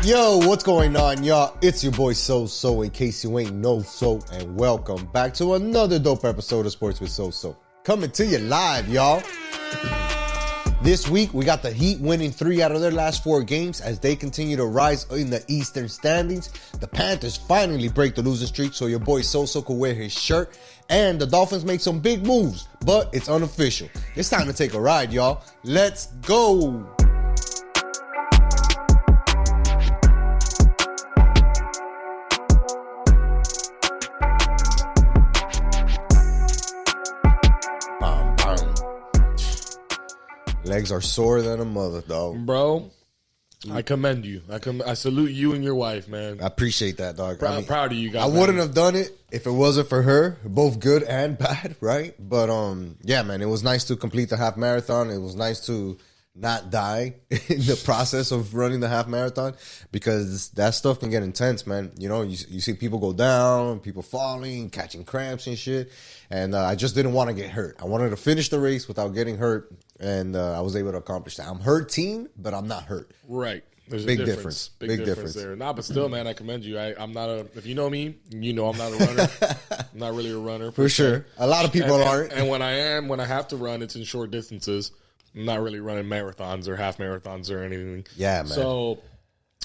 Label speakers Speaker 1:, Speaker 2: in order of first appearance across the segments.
Speaker 1: Yo, what's going on, y'all? It's your boy SoSo, in case you ain't know so, and welcome back to another dope episode of Sports with SoSo. Coming to you live, y'all. This week, we got the Heat winning 3 out of their last 4 games as they continue to rise in the Eastern standings. The Panthers finally break the losing streak so your boy SoSo could wear his shirt. And the Dolphins make some big moves, but it's unofficial. It's time to take a ride, y'all. Let's go. Legs are sore than a mother, dog.
Speaker 2: Bro, I commend you. I salute you and your wife, man.
Speaker 1: I appreciate that, dog.
Speaker 2: Proud of you guys.
Speaker 1: I wouldn't have done it if it wasn't for her. Both good and bad, right? But yeah, man, it was nice to complete the half marathon. It was nice to not die in the process of running the half marathon, because that stuff can get intense, man. You know, you see people go down, people falling, catching cramps and shit. And I just didn't want to get hurt. I wanted to finish the race without getting hurt. And I was able to accomplish that. I'm hurting, but I'm not hurt.
Speaker 2: Right. There's
Speaker 1: big
Speaker 2: a
Speaker 1: difference.
Speaker 2: Big difference there. Nah, but still, man, I commend you. I'm not if you know me, you know I'm not a runner. I'm not really a runner.
Speaker 1: For sure. A lot of people aren't.
Speaker 2: And when I have to run, it's in short distances. I'm not really running marathons or half marathons or anything.
Speaker 1: Yeah, man.
Speaker 2: So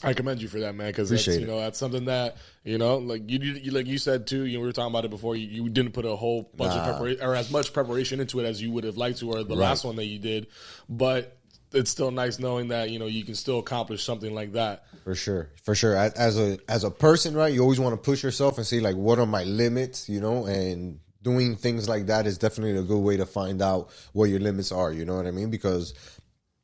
Speaker 2: I commend you for that, man, because that's something that, like you said too. We were talking about it before. You didn't put a whole bunch of preparation or as much preparation into it as you would have liked to, or the last one that you did. But it's still nice knowing that you can still accomplish something like that. For sure.
Speaker 1: As a person, right? You always want to push yourself and see, like, what are my limits, and doing things like that is definitely a good way to find out what your limits are. You know what I mean? Because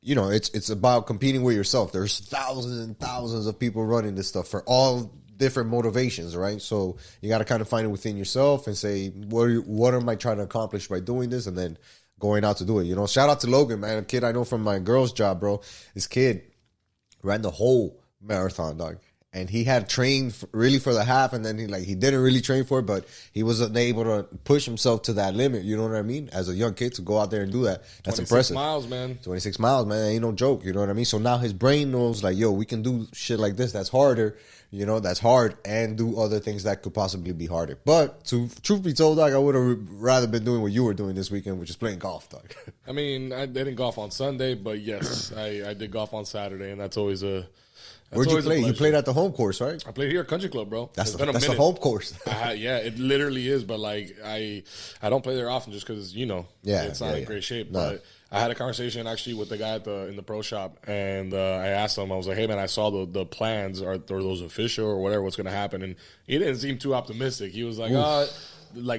Speaker 1: it's about competing with yourself. There's thousands and thousands of people running this stuff for all different motivations, right? So you got to kind of find it within yourself and say, what am I trying to accomplish by doing this? And then going out to do it. Shout out to Logan, man, a kid I know from my girl's job, bro. This kid ran the whole marathon, dog. And he had trained really for the half, and then he didn't really train for it, but he wasn't able to push himself to that limit. You know what I mean? As a young kid to go out there and do that, that's impressive.
Speaker 2: 26 miles, man.
Speaker 1: 26 miles, man. Ain't no joke. You know what I mean? So now his brain knows, like, yo, we can do shit like this. That's harder. That's hard, and do other things that could possibly be harder. But truth be told, dog, I would have rather been doing what you were doing this weekend, which is playing golf, dog.
Speaker 2: I mean, I didn't golf on Sunday, but yes, I did golf on Saturday, and that's always a.
Speaker 1: Where'd you play? You played at the home course, right?
Speaker 2: I played here at Country Club, bro.
Speaker 1: That's the home course.
Speaker 2: Yeah, it literally is. But I don't play there often just because it's not in great shape. No. But I had a conversation actually with the guy in the pro shop, and I asked him. I was like, "Hey, man, I saw the plans. Are those official or whatever? What's going to happen?" And he didn't seem too optimistic. He was like,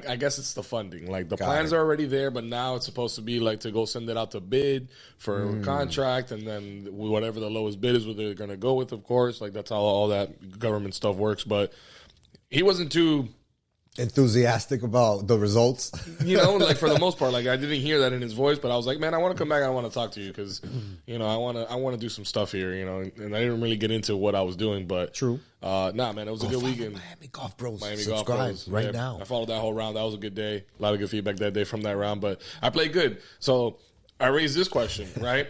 Speaker 2: I guess it's the funding. Like, the plans are already there, but now it's supposed to be like to go send it out to bid for a contract, and then whatever the lowest bid is, what they're going to go with, of course. Like, that's how all that government stuff works. But he wasn't too
Speaker 1: enthusiastic about the results.
Speaker 2: Like, for the most part, like, I didn't hear that in his voice, but I was like, man, I want to come back. I want to talk to you because, I want to do some stuff here, and I didn't really get into what I was doing, but
Speaker 1: true.
Speaker 2: Man, it was a good weekend.
Speaker 1: Miami Golf Bros.
Speaker 2: Golf Bros.
Speaker 1: Right now.
Speaker 2: I followed that whole round. That was a good day. A lot of good feedback that day from that round, but I played good. So I raised this question, right?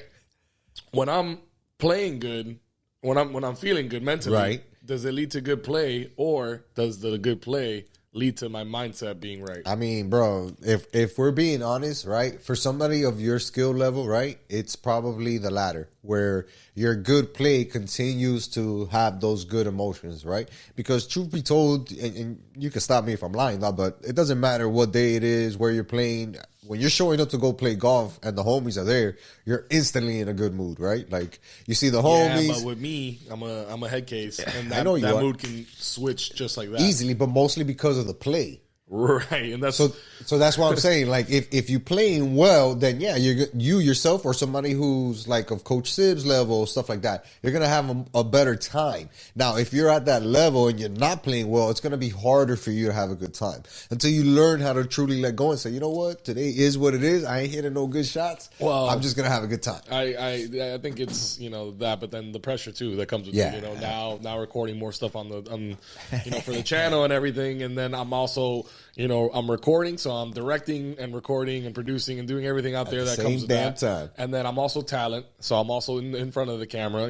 Speaker 2: When I'm playing good, when I'm feeling good mentally,
Speaker 1: right,
Speaker 2: does it lead to good play, or does the good play lead to my mindset being right?
Speaker 1: I mean, bro, if we're being honest, right, for somebody of your skill level, right, it's probably the latter, where your good play continues to have those good emotions, right? Because truth be told, and you can stop me if I'm lying, but it doesn't matter what day it is, where you're playing. When you're showing up to go play golf and the homies are there, you're instantly in a good mood, right? Like, you see the homies.
Speaker 2: Yeah, but with me, I'm a head case, and that mood can switch just like that.
Speaker 1: Easily, but mostly because of the play.
Speaker 2: Right, and that's
Speaker 1: so that's what I'm saying. Like, if you're playing well, then yeah, you yourself or somebody who's like of Coach Sib's level, stuff like that, you're gonna have a better time. Now, if you're at that level and you're not playing well, it's gonna be harder for you to have a good time until you learn how to truly let go and say, you know what, today is what it is. I ain't hitting no good shots. Well, I'm just gonna have a good time.
Speaker 2: I think it's that, but then the pressure too that comes with it. Now recording more stuff on for the channel and everything, and then I'm also I'm recording, so I'm directing and recording and producing and doing everything out there that comes with that. Time. And then I'm also talent, so I'm also in front of the camera,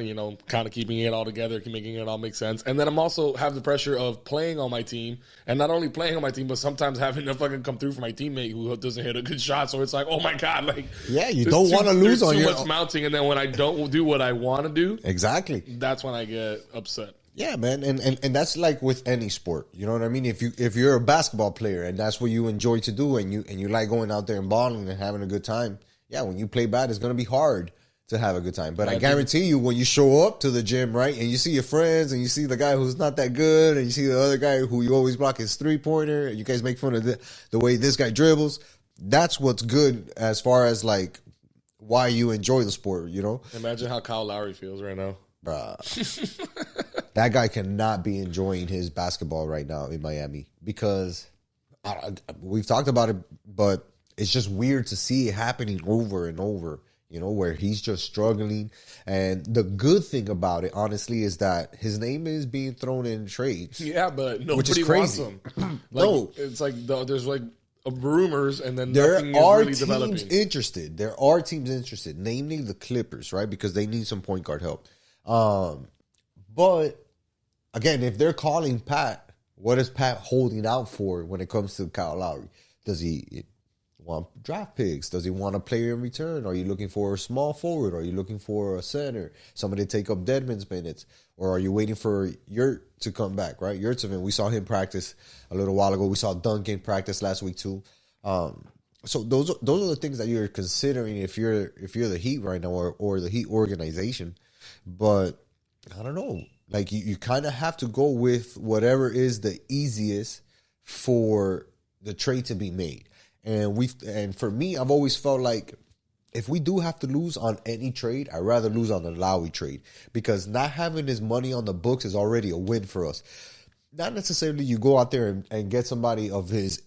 Speaker 2: kind of keeping it all together, making it all make sense. And then I'm also have the pressure of playing on my team, and not only playing on my team, but sometimes having to fucking come through for my teammate who doesn't hit a good shot. So it's like, oh my God, like
Speaker 1: you don't want to lose on your
Speaker 2: too much mounting, and then when I don't do what I want to do,
Speaker 1: exactly,
Speaker 2: that's when I get upset.
Speaker 1: Yeah, man, and that's like with any sport. You know what I mean? If you're a basketball player and that's what you enjoy to do, and you like going out there and balling and having a good time, yeah, when you play bad, it's gonna be hard to have a good time. But I guarantee you, when you show up to the gym, right, and you see your friends, and you see the guy who's not that good, and you see the other guy who you always block his 3-pointer, and you guys make fun of the way this guy dribbles, that's what's good as far as like why you enjoy the sport.
Speaker 2: Imagine how Kyle Lowry feels right now.
Speaker 1: Bruh. That guy cannot be enjoying his basketball right now in Miami because we've talked about it, but it's just weird to see it happening over and over, where he's just struggling. And the good thing about it, honestly, is that his name is being thrown in trades.
Speaker 2: Yeah, but nobody wants him. No. It's like there's like rumors, and then nothing is really developing.
Speaker 1: There are teams interested, namely the Clippers, right? Because they need some point guard help. But again, if they're calling Pat, what is Pat holding out for when it comes to Kyle Lowry? Does he want draft picks? Does he want a player in return? Are you looking for a small forward? Are you looking for a center? Somebody to take up Deadman's minutes? Or are you waiting for Yurt to come back, right? Yurtseven, we saw him practice a little while ago. We saw Duncan practice last week too. So those are the things that you're considering if you're the Heat right now or the Heat organization. But I don't know. Like you kind of have to go with whatever is the easiest for the trade to be made. And for me, I've always felt like if we do have to lose on any trade, I'd rather lose on the Lowry trade because not having his money on the books is already a win for us. Not necessarily you go out there and get somebody of his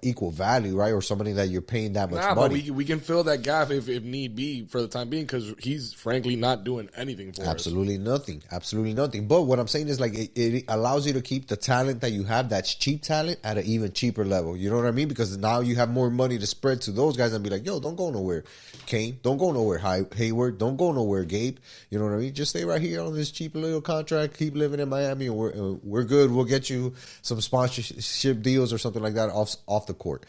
Speaker 1: equal value, right? Or somebody that you're paying that much money.
Speaker 2: But we can fill that gap if need be for the time being because he's frankly not doing anything for us.
Speaker 1: Absolutely nothing. But what I'm saying is like it allows you to keep the talent that you have, that's cheap talent, at an even cheaper level. You know what I mean? Because now you have more money to spread to those guys and be like, yo, don't go nowhere, Kane. Don't go nowhere, Hayward. Don't go nowhere, Gabe. You know what I mean? Just stay right here on this cheap little contract. Keep living in Miami, and we're good. We'll get you some sponsorship deals or something like that off the court.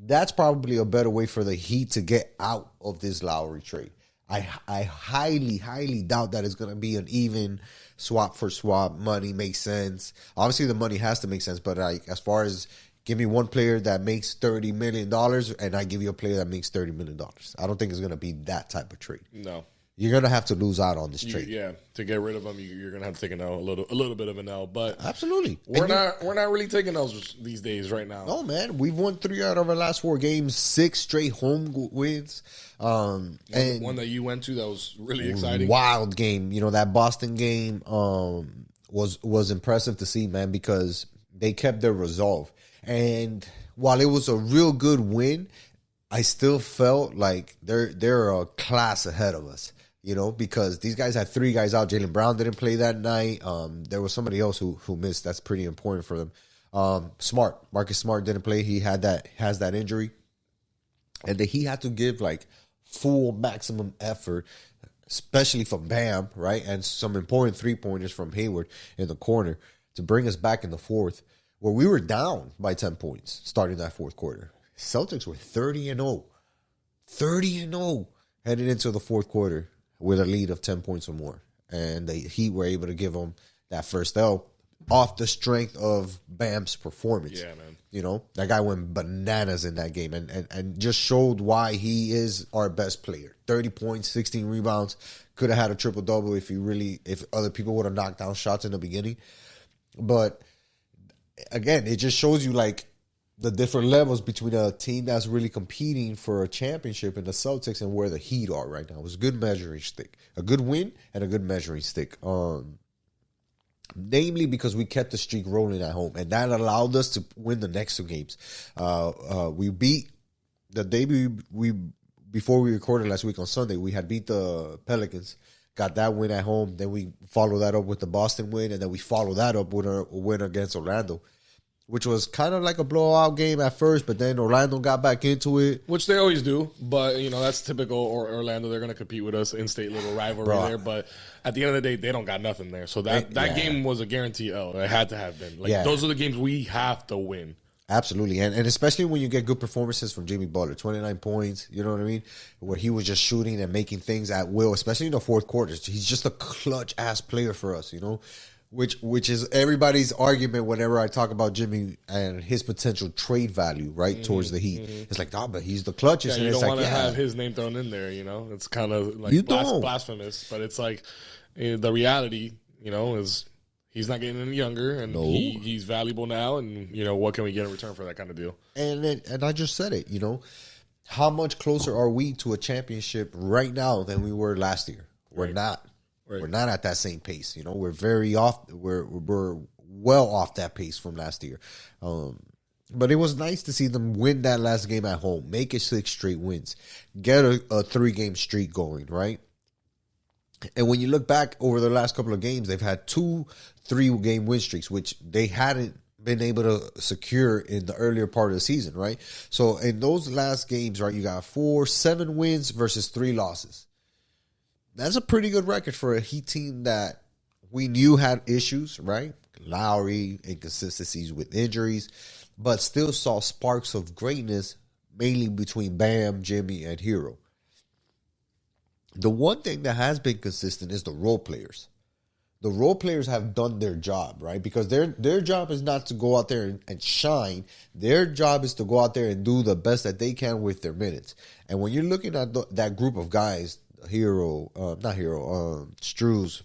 Speaker 1: That's probably a better way for the Heat to get out of this Lowry trade. I highly doubt that it's going to be an even swap for swap. Money makes sense. Obviously, the money has to make sense, but as far as give me one player that makes $30 million and I give you a player that makes $30 million, I don't think it's going to be that type of trade.
Speaker 2: No.
Speaker 1: You're going to have to lose out on this trade.
Speaker 2: Yeah, to get rid of him, you're going to have to take an L, a little bit of an L. But
Speaker 1: absolutely,
Speaker 2: we're not really taking L's these days right now.
Speaker 1: No, man, we've won 3 out of our last 4 games, 6 straight home wins. And
Speaker 2: one that you went to that was really exciting,
Speaker 1: wild game. That Boston game was impressive to see, man, because they kept their resolve. And while it was a real good win, I still felt like they're a class ahead of us. Because these guys had 3 guys out. Jaylen Brown didn't play that night. There was somebody else who missed. That's pretty important for them. Marcus Smart didn't play. He has that injury. And he had to give like full maximum effort, especially from Bam, right? And some important 3-pointers from Hayward in the corner to bring us back in the fourth, where we were down by 10 points starting that fourth quarter. Celtics were 30-0. 30-0 heading into the fourth quarter with a lead of 10 points or more. And the Heat were able to give them that first L off the strength of Bam's performance.
Speaker 2: Yeah, man.
Speaker 1: That guy went bananas in that game and just showed why he is our best player. 30 points, 16 rebounds. Could have had a triple-double if other people would have knocked down shots in the beginning. But again, it just shows you like the different levels between a team that's really competing for a championship and the Celtics and where the Heat are right now. It was a good measuring stick. A good win and a good measuring stick. Namely because we kept the streak rolling at home, and that allowed us to win the next 2 games. We beat the day before we recorded last week on Sunday. We had beat the Pelicans, got that win at home. Then we followed that up with the Boston win, and then we followed that up with a win against Orlando. which was kind of like a blowout game at first, but then Orlando got back into it.
Speaker 2: Which they always do, but, that's typical Orlando. They're going to compete with us, in-state little rivalry there, but at the end of the day, they don't got nothing there. So that game was a guaranteed L. It had to have been. Those are the games we have to win.
Speaker 1: Absolutely, and especially when you get good performances from Jimmy Butler, 29 points, you know what I mean? Where he was just shooting and making things at will, especially in the fourth quarter. He's just a clutch-ass player for us, which is everybody's argument whenever I talk about Jimmy and his potential trade value, right, towards the Heat. It's like, but he's the clutchest.
Speaker 2: Yeah, you don't want to have his name thrown in there, It's kind of like blasphemous, but it's like the reality, is he's not getting any younger, and he's valuable now, and, what can we get in return for that kind of deal?
Speaker 1: And I just said it, how much closer are we to a championship right now than we were last year? We're not. Right. We're not at that same pace, We're very off. We're well off that pace from last year. But it was nice to see them win that last game at home, make it 6 straight wins, get a 3-game streak going, right? And when you look back over the last couple of games, they've had 2 3-game win streaks, which they hadn't been able to secure in the earlier part of the season, right? So in those last games, right, you got 7 wins versus 3 losses. That's a pretty good record for a Heat team that we knew had issues, right? Lowry, inconsistencies with injuries, but still saw sparks of greatness, mainly between Bam, Jimmy, and Hero. The one thing that has been consistent is the role players. The role players have done their job, right? Because their job is not to go out there and shine. Their job is to go out there and do the best that they can with their minutes. And when you're looking at that group of guys, Struz,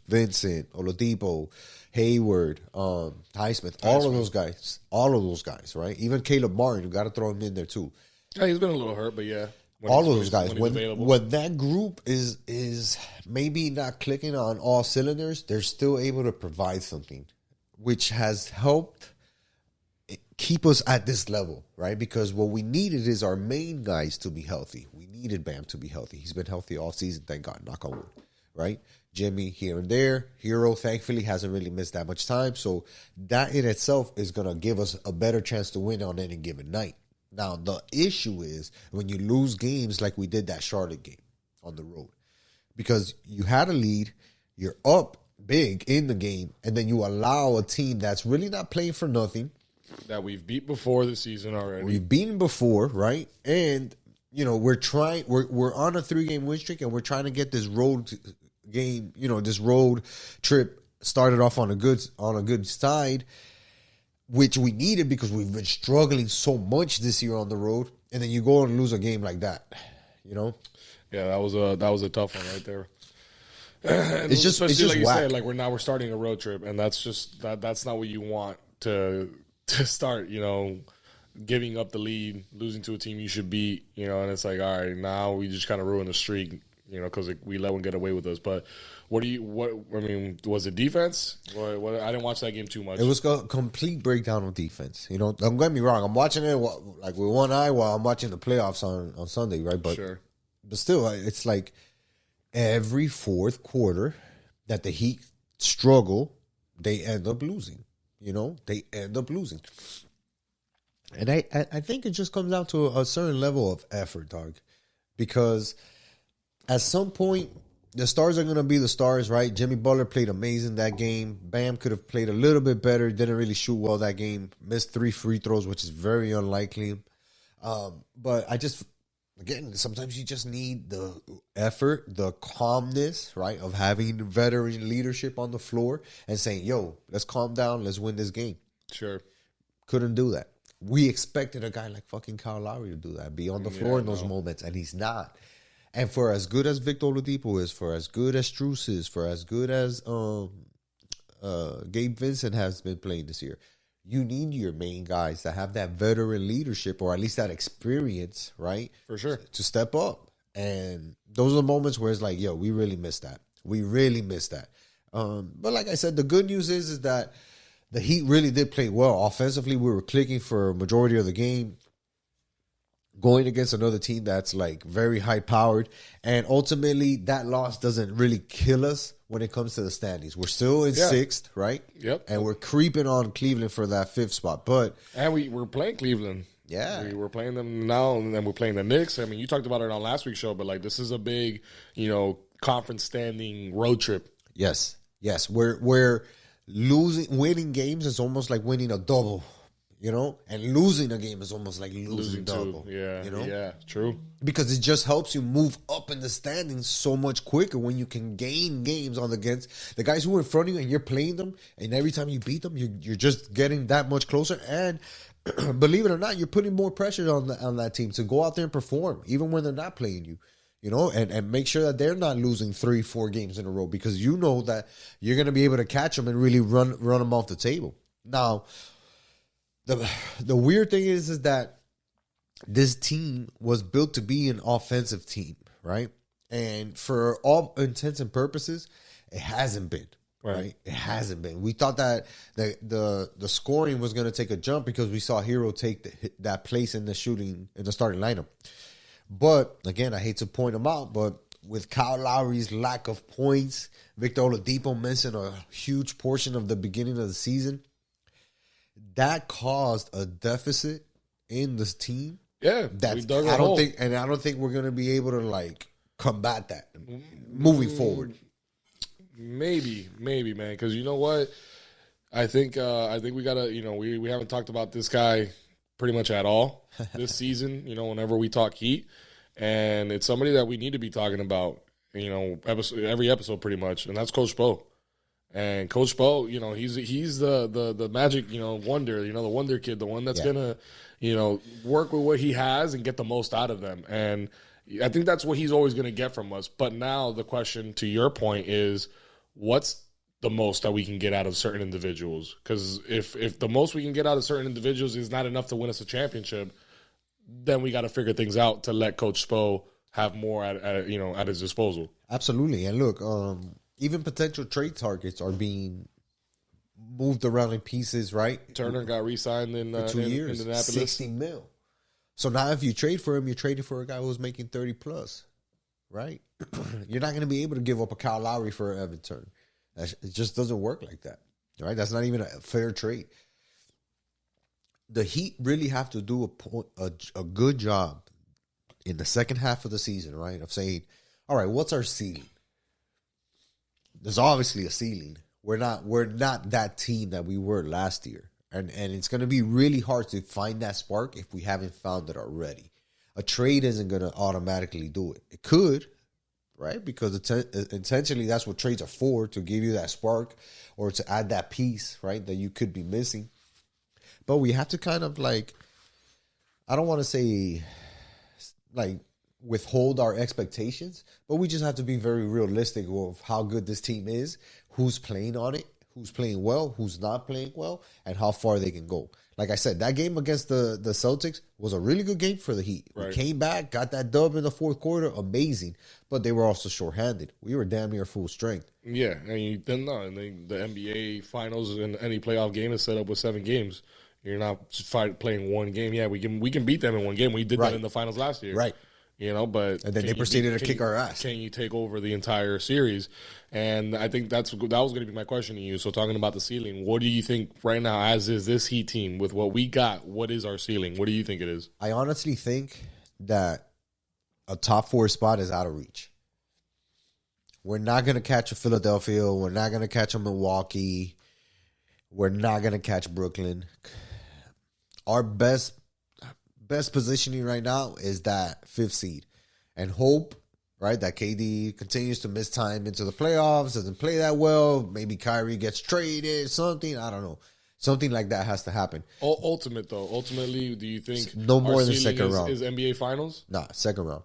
Speaker 1: Vincent, Oladipo, Hayward, Highsmith, all of those guys, right? Even Caleb Martin, you got to throw him in there too.
Speaker 2: Yeah, he's been a little hurt, but yeah.
Speaker 1: All of those guys. When that group is maybe not clicking on all cylinders, they're still able to provide something, which has helped keep us at this level, right? Because what we needed is our main guys to be healthy. We needed Bam to be healthy. He's been healthy all season, thank God, knock on wood, right? Jimmy here and there. Hero, thankfully, hasn't really missed that much time. So that in itself is going to give us a better chance to win on any given night. Now, the issue is when you lose games like we did that Charlotte game on the road. Because you had a lead, you're up big in the game, and then you allow a team that's really not playing for nothing.
Speaker 2: That we've beat before this season already.
Speaker 1: We've beaten before, right? And, we're on a 3-game win streak, and we're trying to get this road game, this road trip started off on a good side, which we needed because we've been struggling so much this year on the road, and then you go and lose a game like that,
Speaker 2: Yeah, that was a tough one right there.
Speaker 1: It's just like you
Speaker 2: said, like we're starting a road trip, and that's just that's not what you want to start. Giving up the lead, losing to a team you should beat. And it's like, all right, now we just kind of ruin the streak. Because we let one get away with us. But was it defense? What, I didn't watch that game too much.
Speaker 1: It was a complete breakdown of defense. Don't get me wrong. I'm watching it like with one eye while I'm watching the playoffs on Sunday, right? But,
Speaker 2: sure.
Speaker 1: But still, it's like every fourth quarter that the Heat struggle, they end up losing. They end up losing. And I think it just comes down to a certain level of effort, dog. Because at some point, the stars are going to be the stars, right? Jimmy Butler played amazing that game. Bam could have played a little bit better. Didn't really shoot well that game. Missed 3 free throws, which is very unlikely. But again, sometimes you just need the effort, the calmness, right, of having veteran leadership on the floor and saying, yo, let's calm down. Let's win this game.
Speaker 2: Sure.
Speaker 1: Couldn't do that. We expected a guy like fucking Kyle Lowry to do that, be on the floor in those moments, and he's not. And for as good as Victor Oladipo is, for as good as Strus is, for as good as Gabe Vincent has been playing this year, you need your main guys that have that veteran leadership or at least that experience, right?
Speaker 2: For sure.
Speaker 1: To step up. And those are the moments where it's like, yo, we really missed that. We really missed that. But like I said, the good news is that the Heat really did play well. Offensively, we were clicking for a majority of the game, going against another team that's like very high powered. And ultimately, that loss doesn't really kill us when it comes to the standings. We're still in sixth, right?
Speaker 2: Yep.
Speaker 1: And we're creeping on Cleveland for that fifth spot.
Speaker 2: And we're playing Cleveland.
Speaker 1: Yeah.
Speaker 2: We're playing them now, and then we're playing the Knicks. I mean, you talked about it on last week's show, but like this is a big, conference standing road trip.
Speaker 1: Yes. We're winning games is almost like winning a double. And losing a game is almost like losing double.
Speaker 2: Yeah, yeah, true.
Speaker 1: Because it just helps you move up in the standings so much quicker when you can gain games against the guys who are in front of you and you're playing them. And every time you beat them, you're just getting that much closer. And believe it or not, you're putting more pressure on that team to go out there and perform, even when they're not playing you. And make sure that they're not losing 3-4 games in a row because you know that you're going to be able to catch them and really run them off the table. Now, the weird thing is that this team was built to be an offensive team, right? And for all intents and purposes, it hasn't been, right? It hasn't been. We thought that the scoring was going to take a jump because we saw Hero take that place in the starting lineup. But again, I hate to point him out, but with Kyle Lowry's lack of points, Victor Oladipo missing a huge portion of the beginning of the season, that caused a deficit in this team.
Speaker 2: Yeah,
Speaker 1: I don't think we're going to be able to combat that moving forward.
Speaker 2: Maybe, man. Because you know what, I think we gotta. We haven't talked about this guy pretty much at all this season. Whenever we talk Heat, and it's somebody that we need to be talking about. Every episode pretty much, and that's Coach Spo. And Coach Spo, he's the magic, wonder, the wonder kid, the one that's gonna, work with what he has and get the most out of them. And I think that's what he's always gonna get from us. But now the question, to your point, is what's the most that we can get out of certain individuals? Because if the most we can get out of certain individuals is not enough to win us a championship, then we got to figure things out to let Coach Spo have more at his disposal.
Speaker 1: Absolutely. And look, even potential trade targets are being moved around in pieces, right?
Speaker 2: Turner got re-signed in
Speaker 1: 2 years,
Speaker 2: in Indianapolis.
Speaker 1: $60 million. So now if you trade for him, you're trading for a guy who's making 30 plus, right? You're not going to be able to give up a Kyle Lowry for an Evan Turner. It just doesn't work like that, right? That's not even a fair trade. The Heat really have to do a good job in the second half of the season, right? Of saying, all right, what's our ceiling? There's obviously a ceiling. We're not that team that we were last year. And it's going to be really hard to find that spark if we haven't found it already. A trade isn't going to automatically do it. It could, right? Because intentionally that's what trades are for, to give you that spark or to add that piece, right, that you could be missing. But we have to kind of I don't want to say withhold our expectations, but we just have to be very realistic of how good this team is, who's playing on it, who's playing well, who's not playing well, and how far they can go. Like I said, that game against the Celtics was a really good game for the Heat. Right. We came back, got that dub in the fourth quarter, amazing, but they were also shorthanded. We were damn near full strength.
Speaker 2: Yeah, and the NBA Finals and any playoff game is set up with 7 games. You're not just playing one game. Yeah, we can beat them in one game. We did that in the finals last year.
Speaker 1: Right.
Speaker 2: But
Speaker 1: and then they proceeded to kick our ass.
Speaker 2: Can you take over the entire series? And I think that was going to be my question to you. So talking about the ceiling, what do you think right now, as is this Heat team, with what we got, what is our ceiling? What do you think it is?
Speaker 1: I honestly think that a top 4 spot is out of reach. We're not going to catch a Philadelphia. We're not going to catch a Milwaukee. We're not going to catch Brooklyn. Our best positioning right now is that 5th seed, and hope, right, that KD continues to miss time into the playoffs, doesn't play that well. Maybe Kyrie gets traded, something. I don't know. Something like that has to happen.
Speaker 2: Ultimately, do you think
Speaker 1: no more than second round
Speaker 2: is NBA Finals?
Speaker 1: Nah, second round.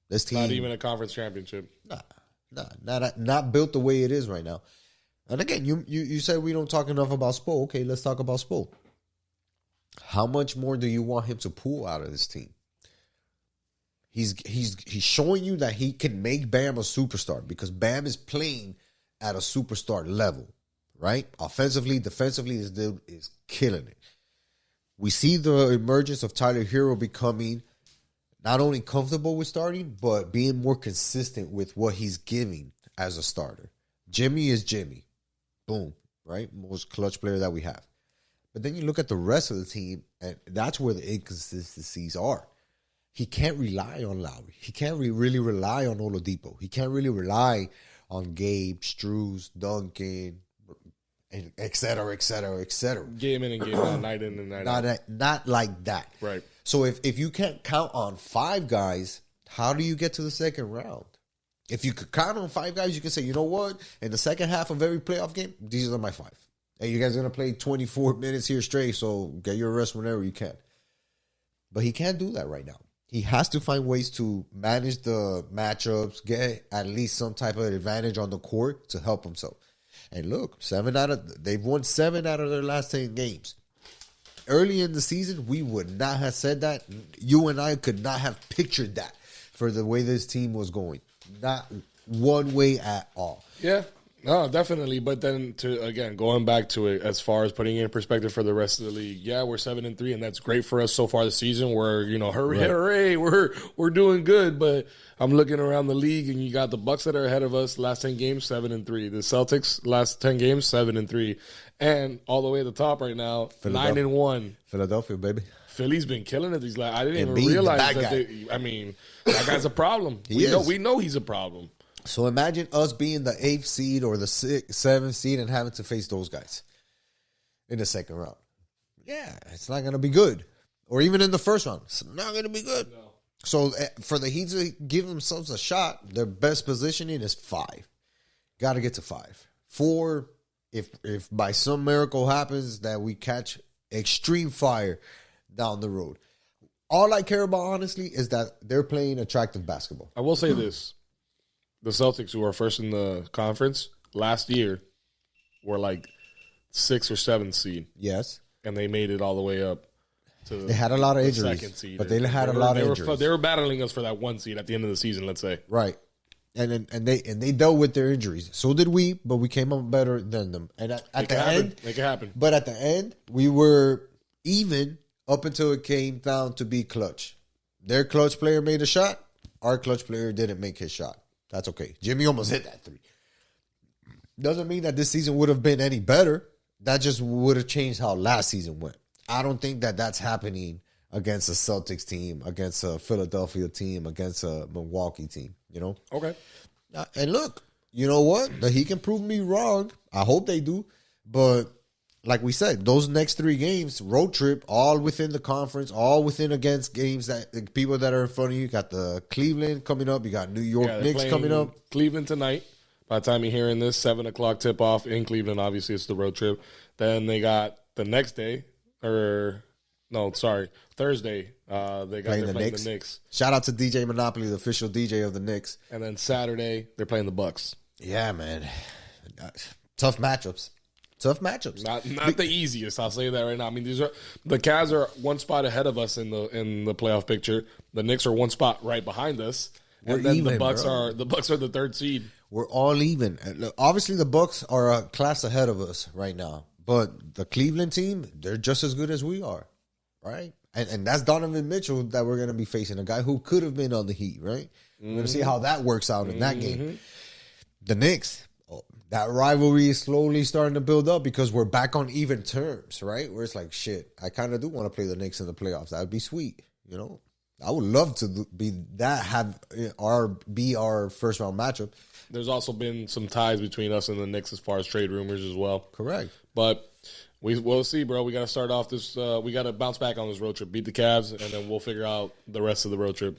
Speaker 1: This team,
Speaker 2: not even a conference championship.
Speaker 1: Nah, not built the way it is right now. And again, you said we don't talk enough about Spo. Okay, let's talk about Spo. How much more do you want him to pull out of this team? He's showing you that he can make Bam a superstar, because Bam is playing at a superstar level, right? Offensively, defensively, this dude is killing it. We see the emergence of Tyler Hero becoming not only comfortable with starting, but being more consistent with what he's giving as a starter. Jimmy is Jimmy. Boom. Right? Most clutch player that we have. But then you look at the rest of the team, and that's where the inconsistencies are. He can't rely on Lowry. He can't really rely on Oladipo. He can't really rely on Gabe, Struz, Duncan, and et cetera, et cetera, et cetera.
Speaker 2: Game in and game out, night in and night out.
Speaker 1: Not like that.
Speaker 2: Right.
Speaker 1: So if you can't count on 5 guys, how do you get to the second round? If you could count on 5 guys, you can say, you know what? In the second half of every playoff game, these are my 5. And you guys are going to play 24 minutes here straight, so get your rest whenever you can. But he can't do that right now. He has to find ways to manage the matchups, get at least some type of advantage on the court to help himself. And look, they've won 7 out of their last 10 games. Early in the season, we would not have said that. You and I could not have pictured that for the way this team was going. Not one way at all.
Speaker 2: Yeah. No, definitely. But then going back to it, as far as putting it in perspective for the rest of the league, yeah, we're 7-3, and that's great for us so far this season. We're, hooray, we're doing good. But I'm looking around the league, and you got the Bucks that are ahead of us, last 10 games, 7-3. The Celtics, last 10 games, 7-3, and all the way at the top right now, 9-1.
Speaker 1: Philadelphia, baby.
Speaker 2: Philly's been killing it these last. I didn't even realize that guy's a problem. We know he's a problem.
Speaker 1: So imagine us being the 8th seed or the 7th seed and having to face those guys in the second round. Yeah, it's not going to be good. Or even in the first round, it's not going to be good. No. So for the Heat to give themselves a shot, their best positioning is 5. Got to get to 5. 4, if by some miracle happens that we catch extreme fire down the road. All I care about, honestly, is that they're playing attractive basketball.
Speaker 2: I will say this. The Celtics, who are first in the conference, last year were like 6th or 7th seed.
Speaker 1: Yes.
Speaker 2: And they made it all the way up to
Speaker 1: They had a lot of injuries.
Speaker 2: 2nd seed.
Speaker 1: But they had a lot of injuries.
Speaker 2: They were battling us for that 1 seed at the end of the season, let's say.
Speaker 1: Right. And they dealt with their injuries. So did we, but we came up better than them. And at the end,
Speaker 2: make it happen.
Speaker 1: But at the end, we were even up until it came down to be clutch. Their clutch player made a shot. Our clutch player didn't make his shot. That's okay. Jimmy almost hit that 3. Doesn't mean that this season would have been any better. That just would have changed how last season went. I don't think that that's happening against a Celtics team, against a Philadelphia team, against a Milwaukee team,
Speaker 2: Okay.
Speaker 1: And look, you know what? He can prove me wrong. I hope they do. But like we said, those next 3 games, road trip, all within the conference, all within against games that the people that are in front of you. Got the Cleveland coming up. You got New York Knicks coming up.
Speaker 2: Cleveland tonight. By the time you're hearing this, 7 o'clock tip off in Cleveland. Obviously, it's the road trip. Then they got the next day, Thursday. They got playing the Knicks.
Speaker 1: Shout out to DJ Monopoly, the official DJ of the Knicks.
Speaker 2: And then Saturday, they're playing the Bucks.
Speaker 1: Yeah, man. Tough matchups.
Speaker 2: Not the easiest. I'll say that right now. I mean, the Cavs are 1 spot ahead of us in the playoff picture. The Knicks are 1 spot right behind us. And then the Bucks are the 3rd seed.
Speaker 1: We're all even. Look, obviously, the Bucks are a class ahead of us right now. But the Cleveland team, they're just as good as we are, right? And that's Donovan Mitchell that we're going to be facing, a guy who could have been on the Heat, right? We're going to see how that works out in that game. The Knicks, that rivalry is slowly starting to build up because we're back on even terms, right? Where it's like, shit, I kind of do want to play the Knicks in the playoffs. That would be sweet, I would love to be our first round matchup.
Speaker 2: There's also been some ties between us and the Knicks as far as trade rumors as well.
Speaker 1: Correct.
Speaker 2: But we'll see, bro. We got to start off this. We got to bounce back on this road trip, beat the Cavs, and then we'll figure out the rest of the road trip.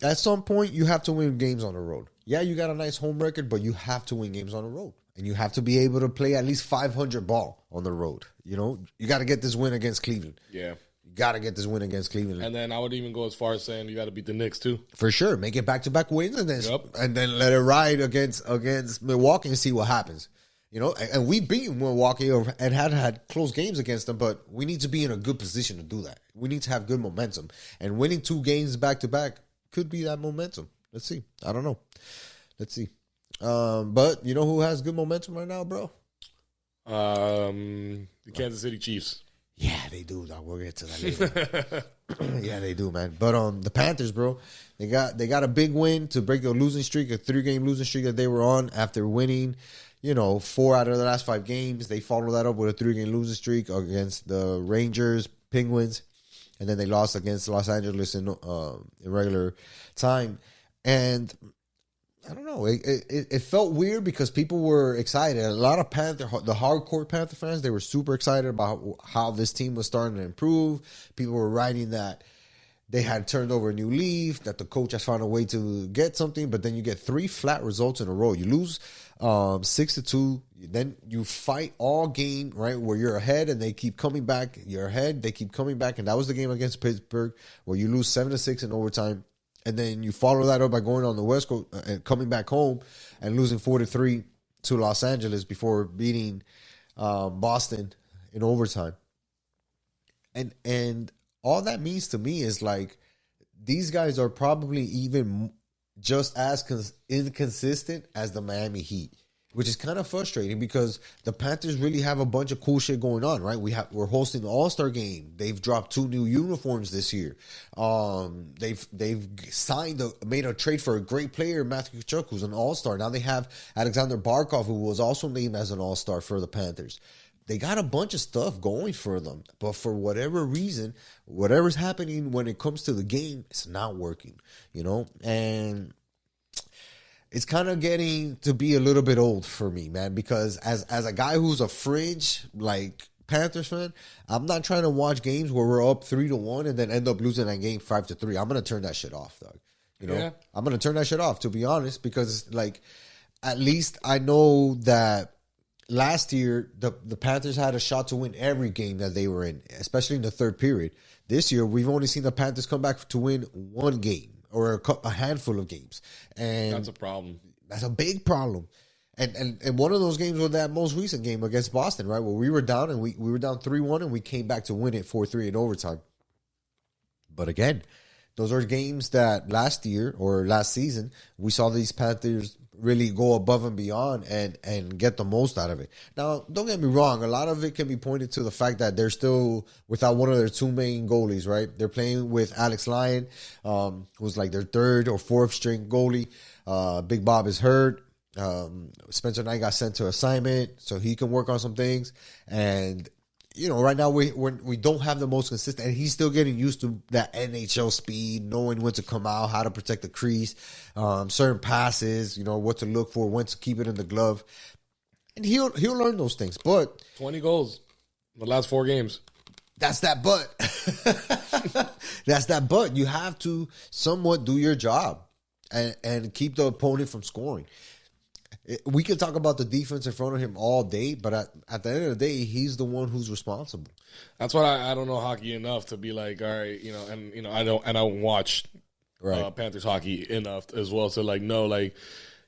Speaker 1: At some point, you have to win games on the road. Yeah, you got a nice home record, but you have to win games on the road. And you have to be able to play at least 500 ball on the road. You got to get this win against Cleveland.
Speaker 2: Yeah.
Speaker 1: You got to get this win against Cleveland.
Speaker 2: And then I would even go as far as saying you got to beat the Knicks, too.
Speaker 1: For sure. Make it back-to-back wins and then let it ride against Milwaukee and see what happens. And we beat Milwaukee and had close games against them, but we need to be in a good position to do that. We need to have good momentum. And winning 2 games back-to-back could be that momentum. Let's see. I don't know. Let's see. But you know who has good momentum right now, bro?
Speaker 2: The Kansas City Chiefs.
Speaker 1: Yeah, they do. We'll get to that later. Yeah, they do, man. But the Panthers, bro, they got a big win to break the losing streak, a 3-game losing streak that they were on after winning, 4 out of the last 5 games. They followed that up with a 3-game losing streak against the Rangers, Penguins, and then they lost against Los Angeles in regular time. And I don't know, it felt weird because people were excited. A lot of the hardcore Panther fans, they were super excited about how this team was starting to improve. People were writing that they had turned over a new leaf, that the coach has found a way to get something, but then you get 3 flat results in a row. You lose 6-2, then you fight all game, right, where you're ahead and they keep coming back. You're ahead, they keep coming back, and that was the game against Pittsburgh where you lose 7-6 in overtime. And then you follow that up by going on the West Coast and coming back home and losing 4-3 to Los Angeles before beating Boston in overtime. And all that means to me is like these guys are probably even just as inconsistent as the Miami Heat, which is kind of frustrating because the Panthers really have a bunch of cool shit going on, right? We're hosting the All-Star game. They've dropped 2 new uniforms this year. They've made a trade for a great player, Matthew Tkachuk, who's an All-Star. Now they have Alexander Barkov, who was also named as an All-Star for the Panthers. They got a bunch of stuff going for them, but for whatever reason, whatever's happening when it comes to the game, it's not working, and it's kind of getting to be a little bit old for me, man, because as a guy who's a fringe, like, Panthers fan, I'm not trying to watch games where we're up 3-1 and then end up losing that game 5-3. I'm going to turn that shit off, dog. Yeah. I'm going to turn that shit off, to be honest, because, like, at least I know that last year the Panthers had a shot to win every game that they were in, especially in the third period. This year, we've only seen the Panthers come back to win 1 game. Or a handful of games. And
Speaker 2: that's a problem.
Speaker 1: That's a big problem. And one of those games was that most recent game against Boston, right? Where we were down and we were down 3-1 and we came back to win it 4-3 in overtime. But again, those are games that last year or last season, we saw these Panthers really go above and beyond and get the most out of it. Now, don't get me wrong. A lot of it can be pointed to the fact that they're still without one of their 2 main goalies, right? They're playing with Alex Lyon, who's like their 3rd or 4th string goalie. Big Bob is hurt. Spencer Knight got sent to assignment so he can work on some things. And right now we don't have the most consistent, and he's still getting used to that NHL speed, knowing when to come out, how to protect the crease, certain passes, what to look for, when to keep it in the glove, and he'll learn those things. But
Speaker 2: 20 goals in the last 4 games.
Speaker 1: That's that but. That's that but. You have to somewhat do your job and keep the opponent from scoring. We can talk about the defense in front of him all day, but at the end of the day, he's the one who's responsible.
Speaker 2: That's why I don't know hockey enough to be like, all right, I don't watch Panthers hockey enough as well to like know, like,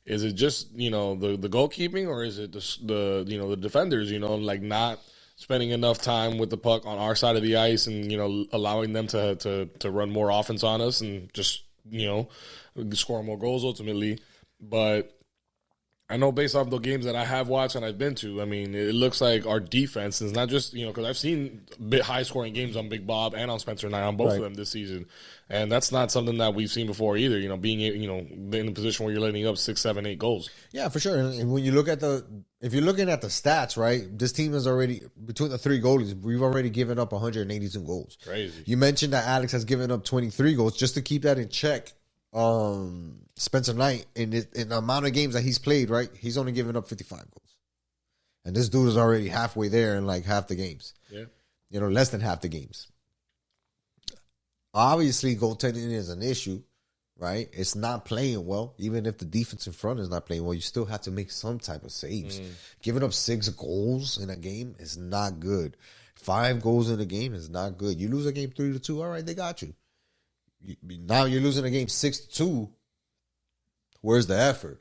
Speaker 2: is it just the goalkeeping, or is it the defenders, like not spending enough time with the puck on our side of the ice and allowing them to run more offense on us and just score more goals ultimately, but. I know based off the games that I have watched and I've been to, I mean, it looks like our defense is not just, because I've seen high-scoring games on Big Bob and on Spencer Knight, on both of them this season. And that's not something that we've seen before either, being, in a position where you're letting up 6, 7, 8 goals.
Speaker 1: Yeah, for sure. And when you look at if you're looking at the stats, right, this team is already, between the 3 goalies, we've already given up 182 goals.
Speaker 2: Crazy.
Speaker 1: You mentioned that Alex has given up 23 goals. Just to keep that in check, Spencer Knight, in the amount of games that he's played, right, he's only given up 55 goals. And this dude is already halfway there in like half the games.
Speaker 2: Yeah.
Speaker 1: Less than half the games. Obviously, goaltending is an issue, right? It's not playing well. Even if the defense in front is not playing well, you still have to make some type of saves. Giving up 6 goals in a game is not good. 5 goals in a game is not good. You lose a game 3-2, all right, they got you. Now you're losing a game 6-2. Where's the effort?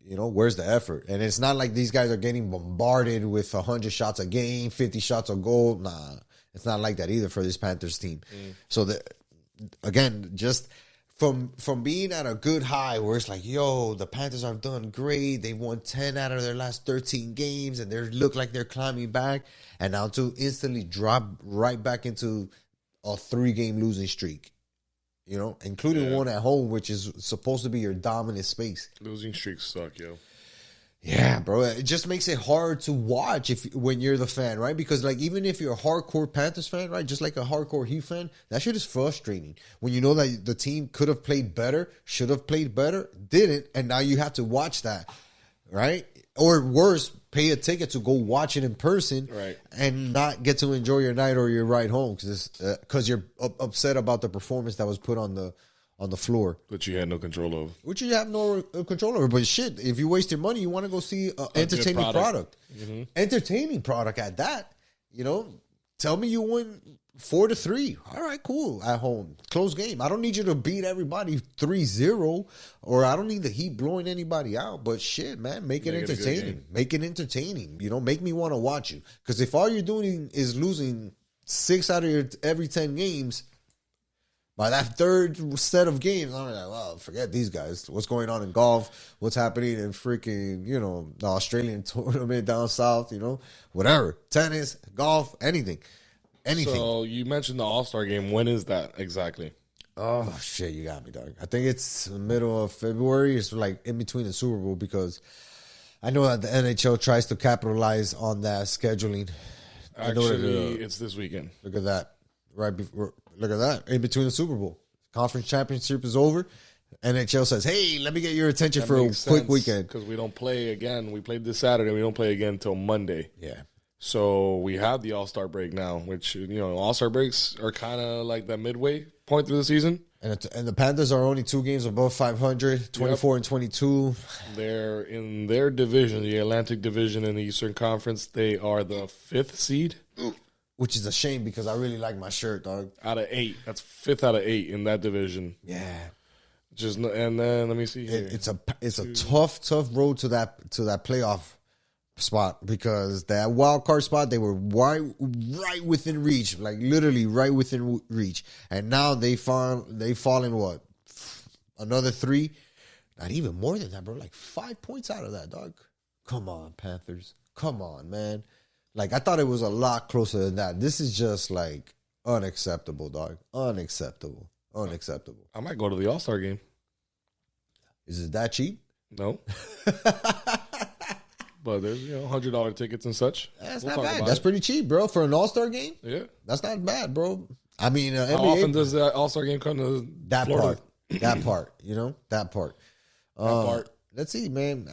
Speaker 1: Where's the effort? And it's not like these guys are getting bombarded with 100 shots a game, 50 shots a goal. Nah, it's not like that either for this Panthers team. So, again, just from being at a good high where it's like, yo, the Panthers have done great. They've won 10 out of their last 13 games, and they look like they're climbing back. And now to instantly drop right back into a 3-game losing streak. You know, including one at home, which is supposed to be your dominant space.
Speaker 2: Losing streaks suck, yo.
Speaker 1: Yeah, bro. It just makes it hard to watch when you're the fan, right? Because like even if you're a hardcore Panthers fan, right, just like a hardcore Heat fan, that shit is frustrating. When you know that the team could have played better, should have played better, didn't, and now you have to watch that, right? Or worse, pay a ticket to go watch it in person,
Speaker 2: right,
Speaker 1: and not get to enjoy your night or your ride home because you're upset about the performance that was put on the floor,
Speaker 2: which you had no control over.
Speaker 1: Which you have no control over. But shit, if you waste your money, you want to go see an entertaining product. Mm-hmm. Entertaining product at that. You know, tell me you win 4-3. All right, cool. At home, close game. I don't need you to beat everybody 3-0, or I don't need the Heat blowing anybody out. But shit, man, make it entertaining. Make it entertaining. You know, make me want to watch you. Because if all you're doing is losing 6 out of every 10 games, by that third set of games, I'm like, well, forget these guys. What's going on in golf? What's happening in freaking, you know, the Australian tournament down south, you know, whatever. Tennis, golf, anything.
Speaker 2: So you mentioned the All-Star game. When is that exactly?
Speaker 1: Oh, shit, you got me, dog. I think it's the middle of February. It's like in between the Super Bowl because I know that the NHL tries to capitalize on that scheduling.
Speaker 2: Actually, it's this weekend.
Speaker 1: Look at that. Right before. Look at that. In between the Super Bowl. Conference championship is over. NHL says, hey, let me get your attention for a quick weekend.
Speaker 2: Because we don't play again. We played this Saturday. We don't play again until Monday.
Speaker 1: Yeah.
Speaker 2: So we have the All-Star break now, which, you know, All-Star breaks are kind of like that midway point through the season.
Speaker 1: And the Panthers are only 2 games above 500, 24 and 22.
Speaker 2: They're in their division, the Atlantic Division in the Eastern Conference. They are the 5th seed.
Speaker 1: Which is a shame because I really like my shirt, dog.
Speaker 2: Out of 8. That's 5th out of 8 in that division.
Speaker 1: Yeah.
Speaker 2: And then let me see here.
Speaker 1: It's a tough road to that playoff spot because that wild card spot, they were right within reach, like literally right within reach. And now they fall in what? Another 3? Not even more than that, bro. Like 5 points out of that, dog. Come on, Panthers. Come on, man. Like, I thought it was a lot closer than that. This is just, like, unacceptable, dog. Unacceptable.
Speaker 2: I might go to the All-Star game.
Speaker 1: Is it that cheap?
Speaker 2: No. But there's, you know, $100 tickets and such.
Speaker 1: That's not bad. That's pretty cheap, bro, for an All-Star game.
Speaker 2: Yeah.
Speaker 1: That's not bad, bro. I mean,
Speaker 2: how often does the All-Star game come to Florida?
Speaker 1: That part, you know, that part. Let's see, man.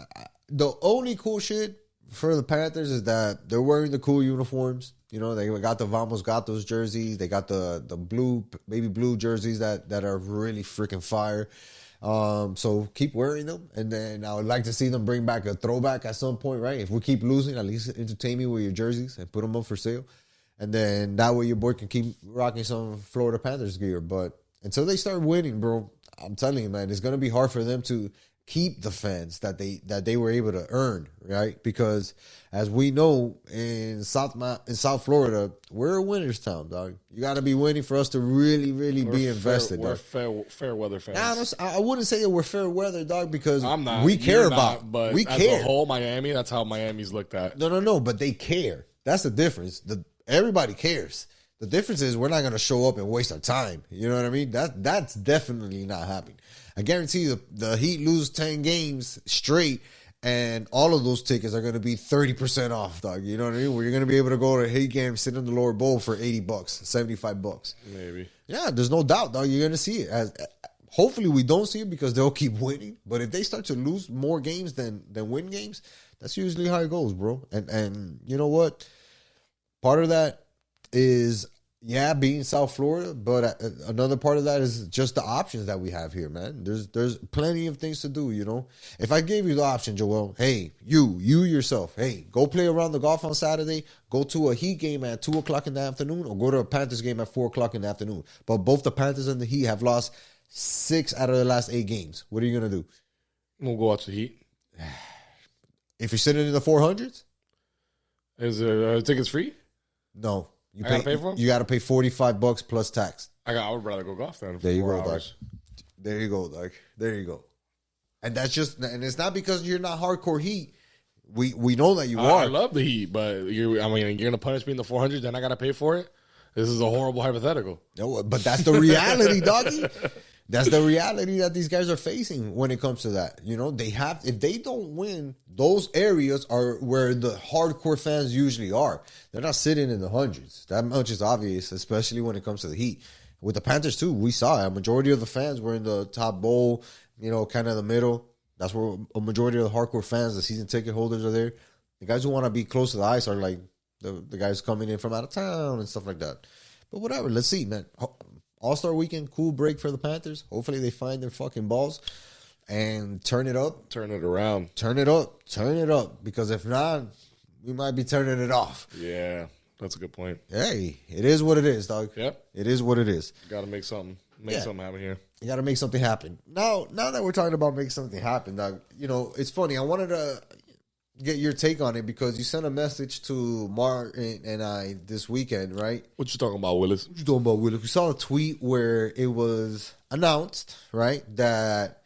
Speaker 1: The only cool shit for the Panthers is that they're wearing the cool uniforms. You know, they got the Vamos Gatos jerseys. They got the blue, baby blue jerseys that are really freaking fire. So keep wearing them. And then I would like to see them bring back a throwback at some point, right? If we keep losing, at least entertain me with your jerseys and put them up for sale. And then that way your boy can keep rocking some Florida Panthers gear. But until they start winning, bro, I'm telling you, man, it's going to be hard for them to keep the fans that they were able to earn, right? Because as we know in South Florida, we're a winner's town, dog. You got to be winning for us to really be invested.
Speaker 2: We're fair weather fans.
Speaker 1: Nah, I wouldn't say that we're fair weather, dog, because
Speaker 2: I'm not.
Speaker 1: We care about.
Speaker 2: Not, but
Speaker 1: we
Speaker 2: as
Speaker 1: care.
Speaker 2: a whole, Miami. That's how Miami's looked at.
Speaker 1: No, but they care. That's the difference. Everybody cares. The difference is we're not going to show up and waste our time. You know what I mean? That's definitely not happening. I guarantee you the Heat lose 10 games straight, and all of those tickets are going to be 30% off, dog. You know what I mean? Where you're going to be able to go to a Heat game, sit in the lower bowl for $80, $75.
Speaker 2: Maybe.
Speaker 1: Yeah, there's no doubt, dog. You're going to see it. Hopefully we don't see it because they'll keep winning. But if they start to lose more games than win games, that's usually how it goes, bro. And you know what? Part of that is, yeah, being South Florida, but another part of that is just the options that we have here, man. There's plenty of things to do, you know. If I gave you the option, Joel, hey, you yourself, hey, go play around the golf on Saturday, go to a Heat game at 2 o'clock in the afternoon, or go to a Panthers game at 4 o'clock in the afternoon. But both the Panthers and the Heat have lost 6 out of the last 8 games. What are you going to do?
Speaker 2: We'll go watch the Heat.
Speaker 1: If you're sitting in the 400s?
Speaker 2: Is tickets free?
Speaker 1: No.
Speaker 2: I gotta pay for them?
Speaker 1: You got to pay $45 plus tax.
Speaker 2: I would rather go golf then.
Speaker 1: There you go, dog. There you go, dog. There you go. And that's just, and it's not because you're not hardcore Heat. We know that you are.
Speaker 2: I love the Heat, but you're gonna punish me in the 400, then I gotta pay for it. This is a horrible hypothetical.
Speaker 1: No, but that's the reality, doggy. That's the reality that these guys are facing when it comes to that. You know, if they don't win, those areas are where the hardcore fans usually are. They're not sitting in the hundreds. That much is obvious, especially when it comes to the Heat. With the Panthers, too, we saw it. A majority of the fans were in the top bowl, you know, kind of the middle. That's where a majority of the hardcore fans, the season ticket holders are there. The guys who want to be close to the ice are like the guys coming in from out of town and stuff like that. But whatever, let's see, man. All-Star weekend, cool break for the Panthers. Hopefully they find their fucking balls and turn it up.
Speaker 2: Turn it around.
Speaker 1: Turn it up. Turn it up. Because if not, we might be turning it off.
Speaker 2: Yeah, that's a good point.
Speaker 1: Hey, it is what it is, dog.
Speaker 2: Yep.
Speaker 1: It is what it is.
Speaker 2: Got to make something happen here.
Speaker 1: You got to make something happen. Now that we're talking about making something happen, dog, you know, it's funny. I wanted to get your take on it because you sent a message to Martin and I this weekend, right?
Speaker 2: What you talking about, Willis?
Speaker 1: We saw a tweet where it was announced, right, that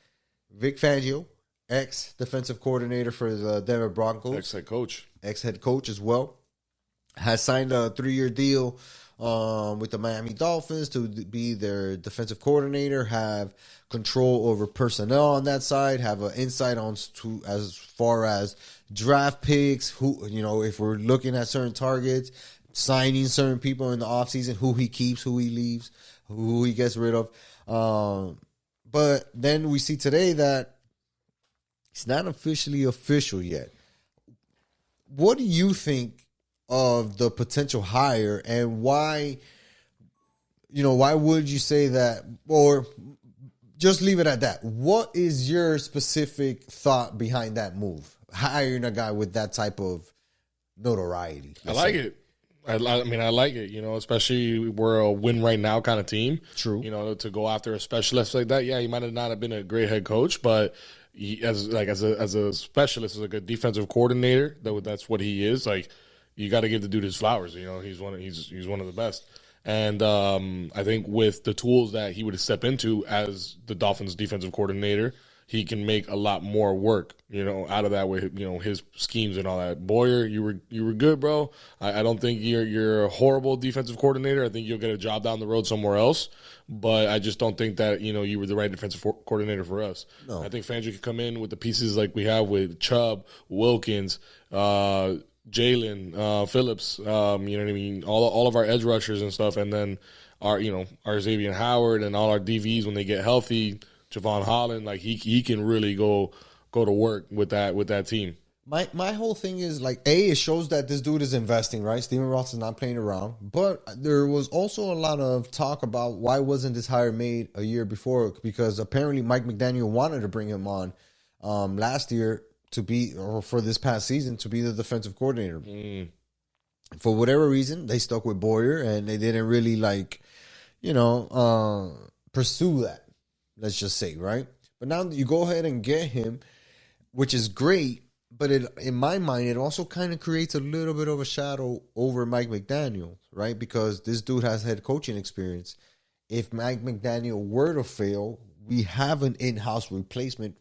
Speaker 1: Vic Fangio, ex-defensive coordinator for the Denver Broncos, ex-head coach as well, has signed a 3-year deal with the Miami Dolphins to be their defensive coordinator, have control over personnel on that side, have an insight on to as far as draft picks, who, you know, if we're looking at certain targets, signing certain people in the offseason, who he keeps, who he leaves, who he gets rid of. But then we see today that it's not officially official yet. What do you think of the potential hire, and why would you say that, or just leave it at that? What is your specific thought behind that move? Hiring a guy with that type of notoriety.
Speaker 2: I like it. I mean, I like it, you know, especially we're a win right now kind of team.
Speaker 1: True.
Speaker 2: You know, to go after a specialist like that. Yeah, he might have not have been a great head coach, but as a specialist, as a good defensive coordinator, that's what he is. Like, you got to give the dude his flowers. You know, he's one of the best. And I think with the tools that he would step into as the Dolphins defensive coordinator, he can make a lot more work, you know, out of that with, you know, his schemes and all that. Boyer, you were good, bro. I don't think you're a horrible defensive coordinator. I think you'll get a job down the road somewhere else. But I just don't think that, you know, you were the right defensive coordinator for us. No. I think Fangio could come in with the pieces like we have with Chubb, Wilkins, Jalen, Phillips, you know what I mean? All of our edge rushers and stuff, and then our Xavier Howard and all our DVs when they get healthy. Javon Holland, like he can really go to work with that team.
Speaker 1: My whole thing is like, it shows that this dude is investing, right? Steven Ross is not playing around. But there was also a lot of talk about why wasn't this hire made a year before? Because apparently Mike McDaniel wanted to bring him on last year to be, or for this past season, to be the defensive coordinator. For whatever reason, they stuck with Boyer and they didn't really pursue that. Let's just say, right? But now you go ahead and get him, which is great. But in my mind, it also kind of creates a little bit of a shadow over Mike McDaniel, right? Because this dude has head coaching experience. If Mike McDaniel were to fail, we have an in-house replacement,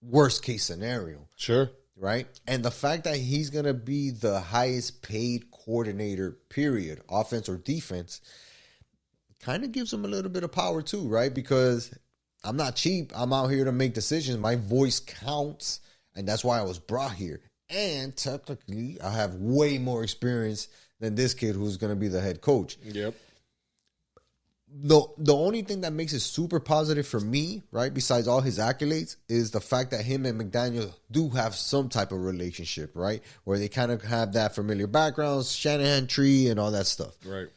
Speaker 1: worst case scenario.
Speaker 2: Sure.
Speaker 1: Right? And the fact that he's going to be the highest paid coordinator, period, offense or defense, kind of gives him a little bit of power too, right? Because I'm not cheap. I'm out here to make decisions. My voice counts, and that's why I was brought here. And technically, I have way more experience than this kid who's going to be the head coach.
Speaker 2: Yep.
Speaker 1: The only thing that makes it super positive for me, right, besides all his accolades, is the fact that him and McDaniel do have some type of relationship, right, where they kind of have that familiar backgrounds, Shanahan tree, and all that stuff.
Speaker 2: Right.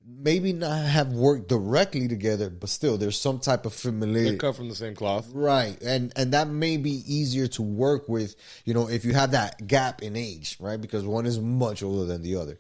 Speaker 1: Maybe not have worked directly together, but still there's some type of familiarity.
Speaker 2: They cut from the same cloth.
Speaker 1: Right. And that may be easier to work with, you know, if you have that gap in age, right? Because one is much older than the other.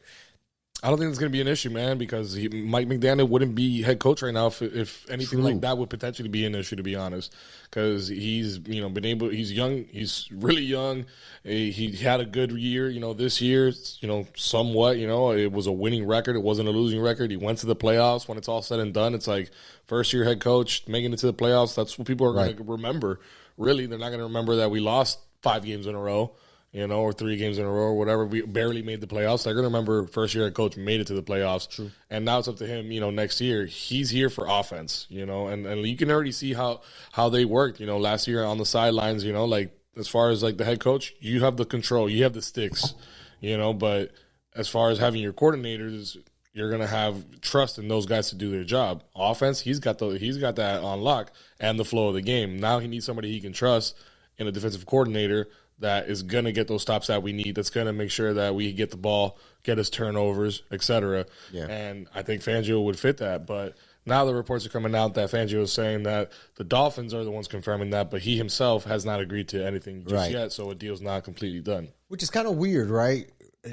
Speaker 2: I don't think it's going to be an issue, man, because Mike McDaniel wouldn't be head coach right now if anything like that would potentially be an issue, to be honest, because he's, you know, he's young, he's really young. He had a good year, you know, this year, you know, somewhat, you know, it was a winning record. It wasn't a losing record. He went to the playoffs. When it's all said and done, it's like first year head coach making it to the playoffs. That's what people are going to remember. Really, they're not going to remember that we lost 5 games in a row. or 3 games in a row or whatever. We barely made the playoffs. They're going to remember first year head coach made it to the playoffs.
Speaker 1: True.
Speaker 2: And now it's up to him, next year. He's here for offense, and you can already see how they worked, last year on the sidelines, like as far as like the head coach, you have the control, you have the sticks, but as far as having your coordinators, you're going to have trust in those guys to do their job. Offense, he's got that on lock and the flow of the game. Now he needs somebody he can trust in a defensive coordinator that is going to get those stops that we need, that's going to make sure that we get the ball, get us turnovers, etc.
Speaker 1: Yeah.
Speaker 2: And I think Fangio would fit that. But now the reports are coming out that Fangio is saying that the Dolphins are the ones confirming that, but he himself has not agreed to anything just yet, so a deal's not completely done.
Speaker 1: Which is kind of weird, right?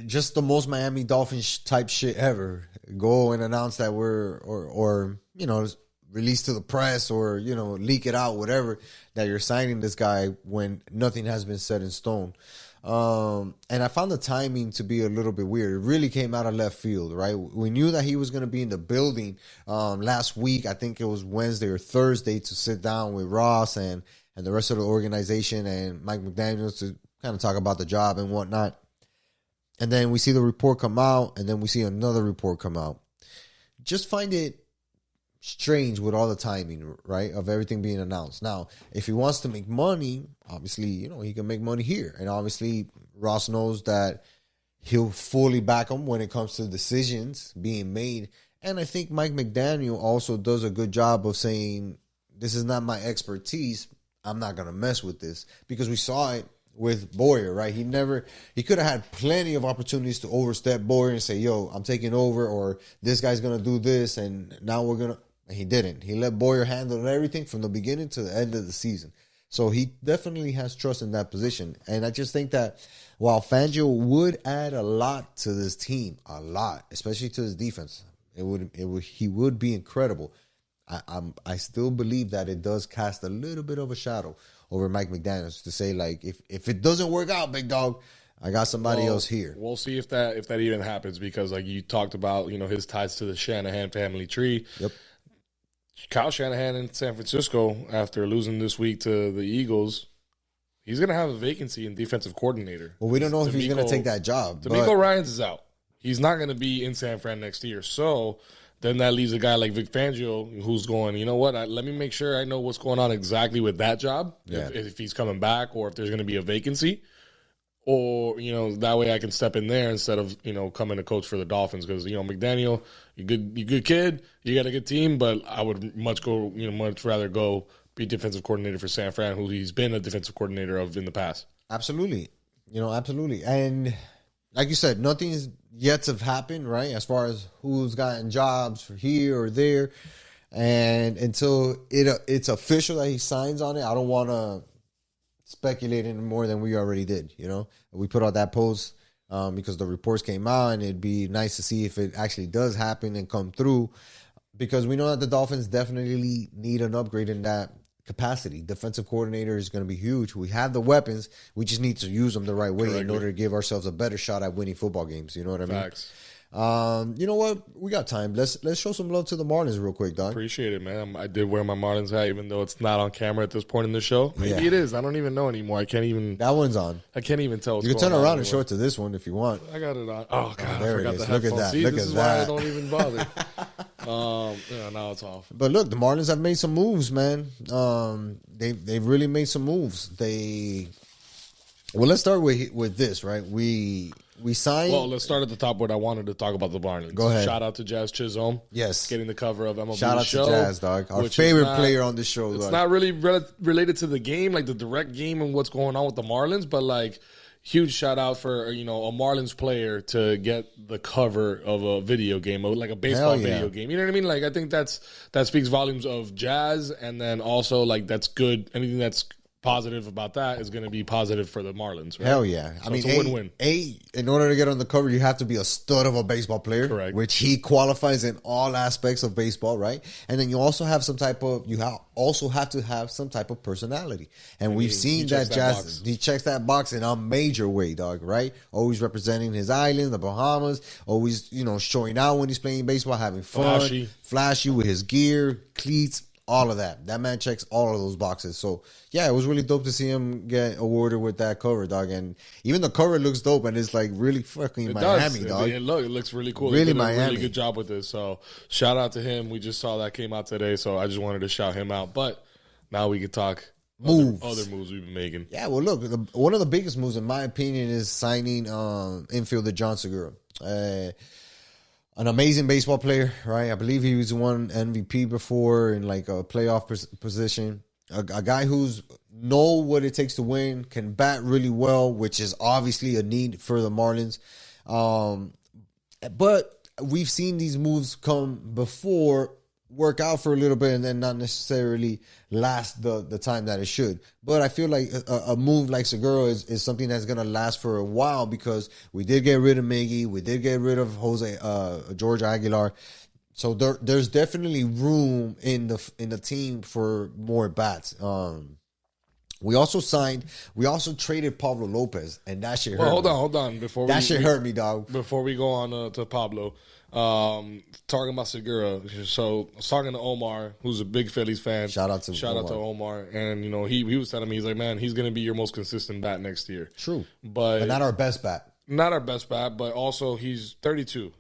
Speaker 1: Just the most Miami Dolphins type shit ever. Go and announce that or release to the press or, leak it out, whatever, that you're signing this guy when nothing has been set in stone. And I found the timing to be a little bit weird. It really came out of left field, right? We knew that he was going to be in the building last week. I think it was Wednesday or Thursday to sit down with Ross and the rest of the organization and Mike McDaniels to kind of talk about the job and whatnot. And then we see the report come out, and then we see another report come out. Just find it strange with all the timing, right, of everything being announced. Now, if he wants to make money, obviously, he can make money here. And obviously, Ross knows that he'll fully back him when it comes to decisions being made. And I think Mike McDaniel also does a good job of saying, this is not my expertise. I'm not going to mess with this. Because we saw it with Boyer, right? He could have had plenty of opportunities to overstep Boyer and say, yo, I'm taking over, or this guy's going to do this, and now we're going to... And he didn't. He let Boyer handle everything from the beginning to the end of the season. So he definitely has trust in that position. And I just think that while Fangio would add a lot to this team, a lot, especially to his defense, he would be incredible. I still believe that it does cast a little bit of a shadow over Mike McDaniels to say, like, if it doesn't work out, big dog, I got somebody else here.
Speaker 2: We'll see if that even happens, because like you talked about, his ties to the Shanahan family tree.
Speaker 1: Yep.
Speaker 2: Kyle Shanahan in San Francisco, after losing this week to the Eagles, he's going to have a vacancy in defensive coordinator.
Speaker 1: Well, we don't know if he's going to take that job.
Speaker 2: D'Amico Ryans is out. He's not going to be in San Fran next year. So then that leaves a guy like Vic Fangio who's going, you know what, let me make sure I know what's going on exactly with that job, if he's coming back or if there's going to be a vacancy. Or, that way I can step in there instead of, coming to coach for the Dolphins. Because, McDaniel, you're good kid, you got a good team, but I would much rather go be defensive coordinator for San Fran, who he's been a defensive coordinator of in the past.
Speaker 1: Absolutely. Absolutely. And like you said, nothing's yet to happen, right, as far as who's gotten jobs for here or there. And until it's official that he signs on it, I don't want to speculate any more than we already did. We put out that post because the reports came out, and it'd be nice to see if it actually does happen and come through, because we know that the Dolphins definitely need an upgrade in that capacity. Defensive coordinator is going to be huge. We have the weapons. We just need to use them the right way in order to give ourselves a better shot at winning football games. You know what I mean?
Speaker 2: Facts.
Speaker 1: You know what? We got time. Let's show some love to the Marlins real quick, dog.
Speaker 2: Appreciate it, man. I did wear my Marlins hat, even though it's not on camera at this point in the show. Maybe it is. I don't even know anymore. I can't even.
Speaker 1: That one's on.
Speaker 2: I can't even tell.
Speaker 1: You can turn around and show it to this one if you want.
Speaker 2: I got it on. Oh God, I forgot the headphones.
Speaker 1: Look at that.
Speaker 2: See,
Speaker 1: Look
Speaker 2: this
Speaker 1: at
Speaker 2: is
Speaker 1: that.
Speaker 2: why I don't even bother. Now it's off.
Speaker 1: But look, the Marlins have made some moves, man. They've really made some moves. Well, let's start with this, right? We signed.
Speaker 2: Well, let's start at the top. What I wanted to talk about the Marlins.
Speaker 1: Go ahead.
Speaker 2: Shout out to Jazz Chisholm.
Speaker 1: Yes,
Speaker 2: getting the cover of MLB
Speaker 1: Shout out
Speaker 2: show,
Speaker 1: to Jazz, dog. Our favorite player on the show.
Speaker 2: It's not really related to the game, like the direct game and what's going on with the Marlins, but like huge shout out for a Marlins player to get the cover of a video game, like a baseball video game. You know what I mean? Like I think that speaks volumes of Jazz, and then also like that's good. Anything that's positive about that is going to be positive for the Marlins. Right?
Speaker 1: Hell yeah.
Speaker 2: So it's a win-win.
Speaker 1: In order to get on the cover, you have to be a stud of a baseball player.
Speaker 2: Correct.
Speaker 1: Which he qualifies in all aspects of baseball, right? And then you also have also have to have some type of personality. And we've seen that Jazz, he checks that box in a major way, dog, right? Always representing his island, the Bahamas, always, showing out when he's playing baseball, having fun, flashy with his gear, cleats, all of that. That man checks all of those boxes. So, yeah, it was really dope to see him get awarded with that cover, dog. And even the cover looks dope, and it's like really fucking Miami, dog.
Speaker 2: It looks really cool.
Speaker 1: Really
Speaker 2: they did
Speaker 1: Miami.
Speaker 2: A really good job with this. So, shout out to him. We just saw that came out today, so I just wanted to shout him out. But now we can talk other moves we've been making.
Speaker 1: Yeah, well, look, one of the biggest moves, in my opinion, is signing infielder John Segura. An amazing baseball player, right? I believe he was won MVP before in like a playoff position. A guy who's know what it takes to win, can bat really well, which is obviously a need for the Marlins. But we've seen these moves come before, work out for a little bit, and then not necessarily last the time that it should. But I feel like a move like Segura is something that's going to last for a while, because we did get rid of Miggy. We did get rid of George Aguilar. So there's definitely room in the team for more bats. We also traded Pablo Lopez, and that shit hurt me.
Speaker 2: Hold on.
Speaker 1: Hurt me, dog.
Speaker 2: Before we go on to Pablo, talking about Segura. So I was talking to Omar, who's a big Phillies fan.
Speaker 1: Shout out to
Speaker 2: Omar. And, he was telling me, he's like, man, he's going to be your most consistent bat next year.
Speaker 1: True.
Speaker 2: But
Speaker 1: not our best bat.
Speaker 2: Not our best bat, but also he's 32.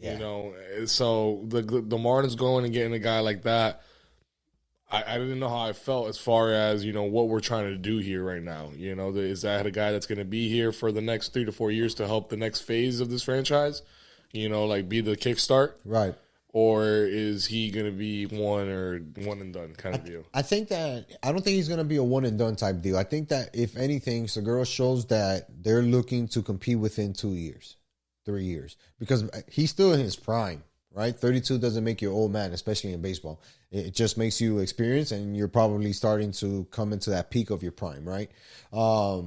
Speaker 2: Yeah. So the Marlins going and getting a guy like that, I didn't know how I felt as far as, what we're trying to do here right now. Is that a guy that's going to be here for the next 3 to 4 years to help the next phase of this franchise? Be the kickstart?
Speaker 1: Right.
Speaker 2: Or is he going to be one and done kind of deal?
Speaker 1: I don't think he's going to be a one and done type deal. I think that if anything, Segura shows that they're looking to compete within 2 years, 3 years, because he's still in his prime. Right, 32 doesn't make you an old man, especially in baseball. It just makes you experienced, and you're probably starting to come into that peak of your prime, right? Or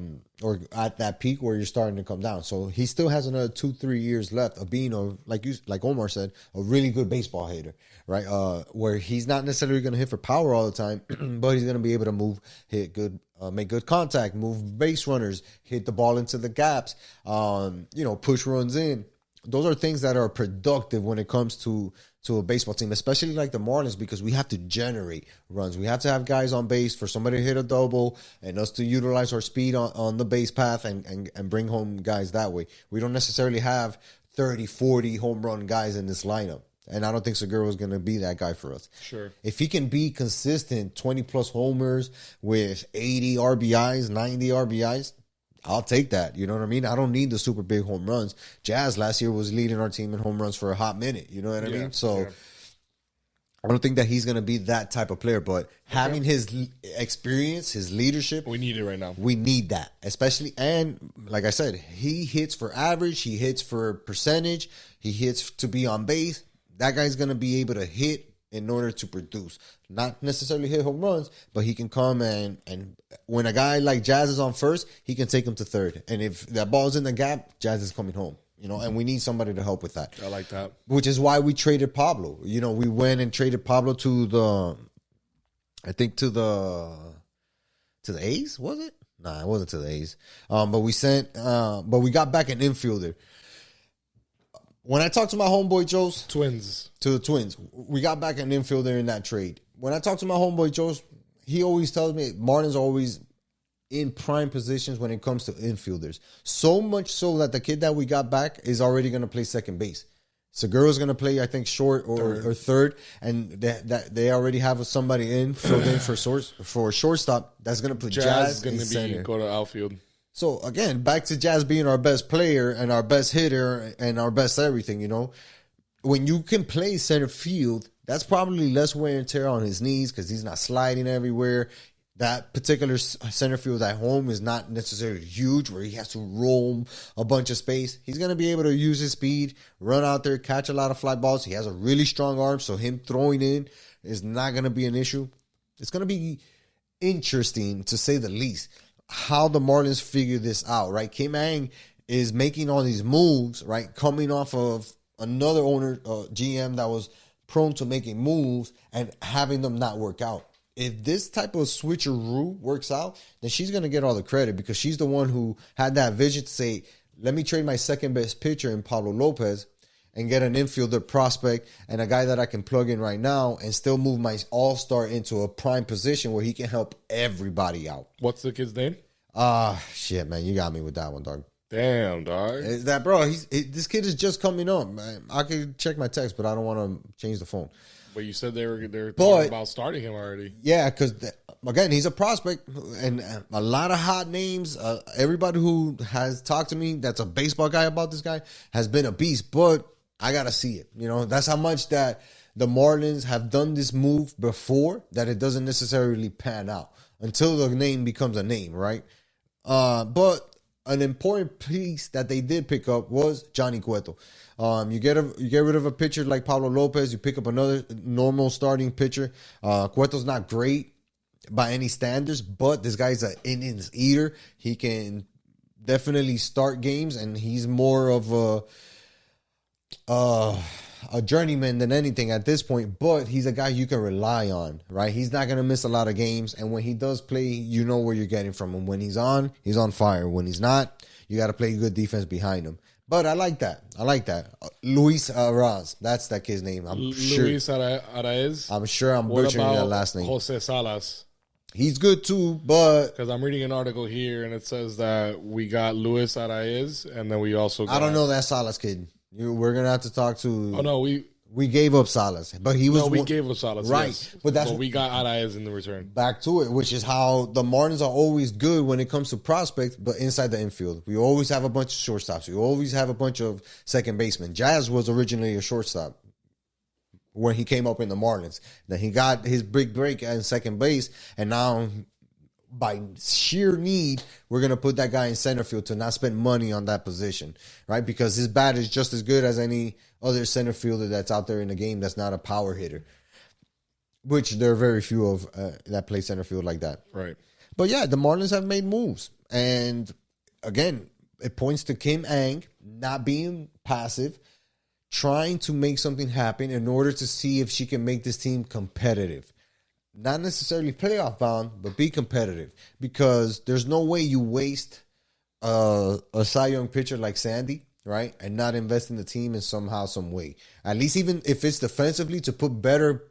Speaker 1: at that peak where you're starting to come down. So he still has another 2-3 years left of being like Omar said, a really good baseball hitter, right? Where he's not necessarily going to hit for power all the time, but he's going to be able to hit good, make good contact, move base runners, hit the ball into the gaps, push runs in. Those are things that are productive when it comes to a baseball team, especially like the Marlins, because we have to generate runs. We have to have guys on base for somebody to hit a double and us to utilize our speed on the base path and bring home guys that way. We don't necessarily have 30, 40 home run guys in this lineup. And I don't think Segura is going to be that guy for us.
Speaker 2: Sure.
Speaker 1: If he can be consistent, 20-plus homers with 80 RBIs, 90 RBIs, I'll take that. You know what I mean? I don't need the super big home runs. Jazz last year was leading our team in home runs for a hot minute. You know what I mean? So I don't think that he's going to be that type of player. But having his experience, his leadership,
Speaker 2: we need it right now.
Speaker 1: We need that, especially. And like I said, he hits for average. He hits for percentage. He hits to be on base. That guy's going to be able to hit in order to produce. Not necessarily hit home runs, but he can come and when a guy like Jazz is on first, he can take him to third. And if that ball's in the gap, Jazz is coming home. And we need somebody to help with that.
Speaker 2: I like that.
Speaker 1: Which is why we traded Pablo. We went and traded Pablo to the A's, was it? Nah, it wasn't to the A's. But we got back an infielder. When I talked to my homeboy Joe's to the Twins, we got back an infielder in that trade. When I talk to my homeboy Joe's, he always tells me Martin's always in prime positions when it comes to infielders. So much so that the kid that we got back is already going to play second base. Segura's going to play, I think, short or third, and they already have somebody filled in for a shortstop that's going to put Jazz in center.
Speaker 2: Go to outfield.
Speaker 1: So, again, back to Jazz being our best player and our best hitter and our best everything, When you can play center field, that's probably less wear and tear on his knees because he's not sliding everywhere. That particular center field at home is not necessarily huge where he has to roam a bunch of space. He's going to be able to use his speed, run out there, catch a lot of fly balls. He has a really strong arm, so him throwing in is not going to be an issue. It's going to be interesting, to say the least, how the Marlins figure this out, right? K-Mang is making all these moves, right? Coming off of another owner, GM, that was prone to making moves and having them not work out. If this type of switcheroo works out, then she's going to get all the credit because she's the one who had that vision to say, let me trade my second best pitcher in Pablo Lopez and get an infielder prospect and a guy that I can plug in right now and still move my all-star into a prime position where he can help everybody out.
Speaker 2: What's the kid's name?
Speaker 1: Shit, man. You got me with that one, dog.
Speaker 2: Damn, dog.
Speaker 1: Is that, bro, this kid is just coming up, man. I could check my text, but I don't want to change the phone.
Speaker 2: But you said they were talking about starting him already.
Speaker 1: Yeah, because, again, he's a prospect, and a lot of hot names. Everybody who has talked to me that's a baseball guy about this guy has been a beast, but I got to see it. You know, that's how much that the Marlins have done this move before, that it doesn't necessarily pan out until the name becomes a name, right? But an important piece that they did pick up was Johnny Cueto. You get rid of a pitcher like Pablo Lopez. You pick up another normal starting pitcher. Cueto's not great by any standards, but this guy's an innings eater. He can definitely start games, and he's more of a journeyman than anything at this point, but he's a guy you can rely on, right? He's not going to miss a lot of games, and when he does play, you know where you're getting from him. When he's on fire. When he's not, you got to play good defense behind him. But I like that. Luis Arraez. That's that kid's name.
Speaker 2: Luis Arraez?
Speaker 1: I'm sure I'm butchering that last name.
Speaker 2: Jose Salas?
Speaker 1: He's good too, but...
Speaker 2: Because I'm reading an article here, and it says that we got Luis Arraez, and then we also got...
Speaker 1: I don't know that Salas kid. We're going to have to talk to...
Speaker 2: Oh, no,
Speaker 1: we gave up Salas, but he was...
Speaker 2: No, we gave up Salas,
Speaker 1: right.
Speaker 2: Yes.
Speaker 1: But
Speaker 2: we got Arraez in the return.
Speaker 1: Back to it, which is how the Marlins are always good when it comes to prospects, but inside the infield. We always have a bunch of shortstops. We always have a bunch of second basemen. Jazz was originally a shortstop when he came up in the Marlins. Then he got his big break at second base, and now... by sheer need, we're going to put that guy in center field to not spend money on that position, right? Because his bat is just as good as any other center fielder that's out there in the game that's not a power hitter, which there are very few of that play center field like that.
Speaker 2: Right.
Speaker 1: But yeah, the Marlins have made moves. And again, it points to Kim Ang not being passive, trying to make something happen in order to see if she can make this team competitive. Not necessarily playoff bound, but be competitive. Because there's no way you waste a Cy Young pitcher like Sandy, right? And not invest in the team in somehow, some way. At least even if it's defensively, to put better,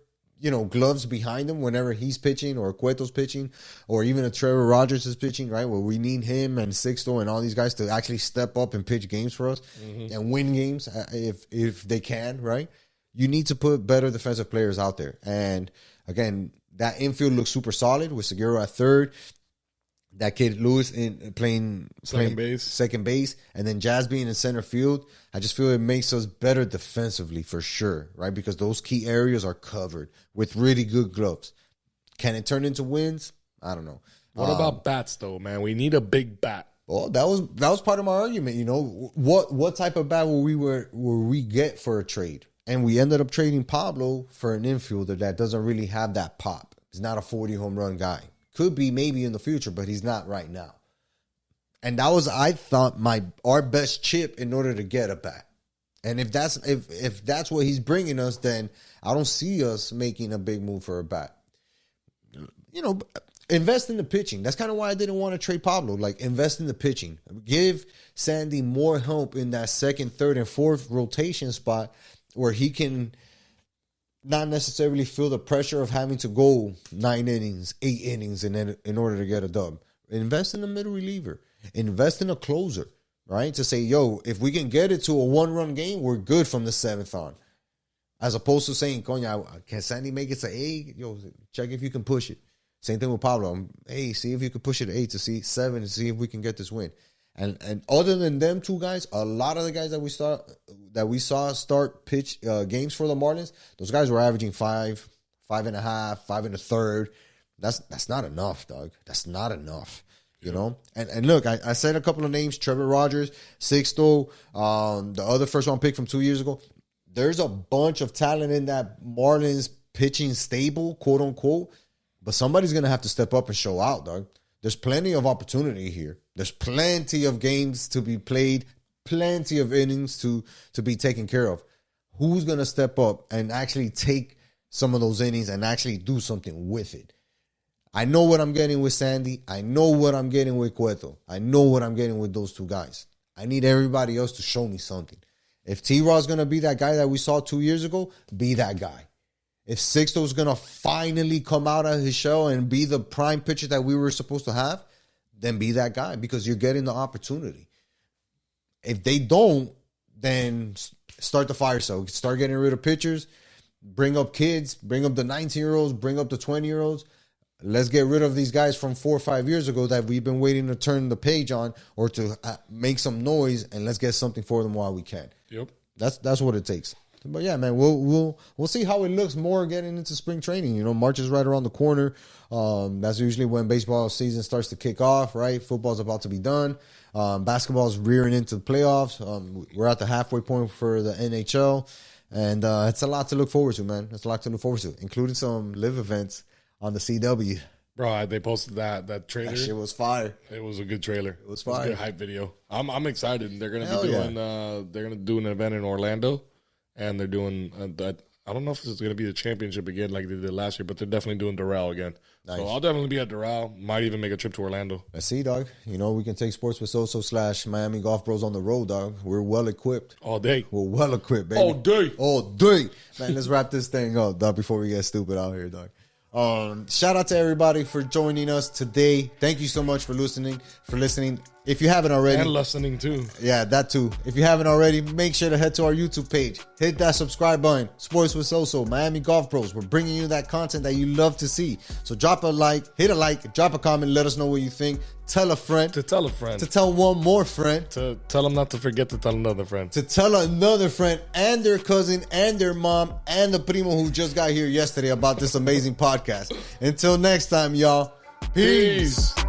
Speaker 1: gloves behind him whenever he's pitching or Cueto's pitching or even if Trevor Rogers is pitching, right? Where we need him and Sixto and all these guys to actually step up and pitch games for us and win games if they can, right? You need to put better defensive players out there. And again, that infield looks super solid with Segura at third. That kid Lewis playing second base, and then Jazz being in center field. I just feel it makes us better defensively for sure, right? Because those key areas are covered with really good gloves. Can it turn into wins? I don't know.
Speaker 2: What about bats though, man? We need a big bat.
Speaker 1: Well, that was part of my argument. What type of bat will we get for a trade? And we ended up trading Pablo for an infielder that doesn't really have that pop. He's not a 40 home run guy. Could be maybe in the future, but he's not right now. And that was, I thought, our best chip in order to get a bat. And if that's what he's bringing us, then I don't see us making a big move for a bat. Invest in the pitching. That's kind of why I didn't want to trade Pablo. Like, invest in the pitching. Give Sandy more help in that second, third, and fourth rotation spot where he can not necessarily feel the pressure of having to go 9 innings, 8 innings in order to get a dub. Invest in a middle reliever. Invest in a closer, right? To say, yo, if we can get it to a 1-run game, we're good from the 7th on. As opposed to saying, Coña, can Sandy make it to 8? Yo, check if you can push it. Same thing with Pablo. Hey, see if you can push it to 8 to see 7 to see if we can get this win. And other than them two guys, a lot of the guys that we saw start pitch games for the Marlins, those guys were averaging 5, 5.5, 5 1/3. That's not enough, dog. That's not enough. And look, I said a couple of names: Trevor Rogers, Sixto, the other first round pick from 2 years ago. There's a bunch of talent in that Marlins pitching stable, quote unquote. But somebody's gonna have to step up and show out, dog. There's plenty of opportunity here. There's plenty of games to be played, plenty of innings to be taken care of. Who's going to step up and actually take some of those innings and actually do something with it? I know what I'm getting with Sandy. I know what I'm getting with Cueto. I know what I'm getting with those two guys. I need everybody else to show me something. If T-Raw's going to be that guy that we saw 2 years ago, be that guy. If Sixto's going to finally come out of his shell and be the prime pitcher that we were supposed to have, then be that guy because you're getting the opportunity. If they don't, then start the fire sale. Start getting rid of pitchers. Bring up kids. Bring up the 19-year-olds. Bring up the 20-year-olds. Let's get rid of these guys from 4 or 5 years ago that we've been waiting to turn the page on or to make some noise, and let's get something for them while we can.
Speaker 2: Yep,
Speaker 1: that's what it takes. But yeah, man, we'll see how it looks more getting into spring training. You know, March is right around the corner. That's usually when baseball season starts to kick off, right? Football's about to be done. Basketball's rearing into the playoffs. We're at the halfway point for the NHL, and it's a lot to look forward to, man. It's a lot to look forward to, including some live events on the CW.
Speaker 2: Bro, they posted that trailer.
Speaker 1: That shit was fire.
Speaker 2: It was a good trailer.
Speaker 1: It was fire.
Speaker 2: It was a good hype video. I'm excited. They're gonna be doing they're gonna do an event in Orlando, and they're doing that. I don't know if it's gonna be the championship again like they did last year, but they're definitely doing Doral again. Nice. So I'll definitely be at Doral. Might even make a trip to Orlando.
Speaker 1: Let's see, dog. You know, we can take Sports with SoSo / Miami Golf Bros on the road, dog. We're well equipped.
Speaker 2: All day.
Speaker 1: We're well equipped, baby.
Speaker 2: All day.
Speaker 1: All day. Man, let's wrap this thing up, dog, before we get stupid out here, dog. Shout out to everybody for joining us today. Thank you so much for listening. If you haven't already,
Speaker 2: and listening too.
Speaker 1: Yeah, that too. If you haven't already, make sure to head to our YouTube page. Hit that subscribe button. Sports with SoSo, Miami Golf Bros. We're bringing you that content that you love to see. So drop a like, hit a like, drop a comment. Let us know what you think. Tell a friend.
Speaker 2: To tell a friend.
Speaker 1: To tell one more friend.
Speaker 2: To tell them not to forget to tell another friend.
Speaker 1: To tell another friend and their cousin and their mom and the primo who just got here yesterday about this amazing podcast. Until next time, y'all. Peace.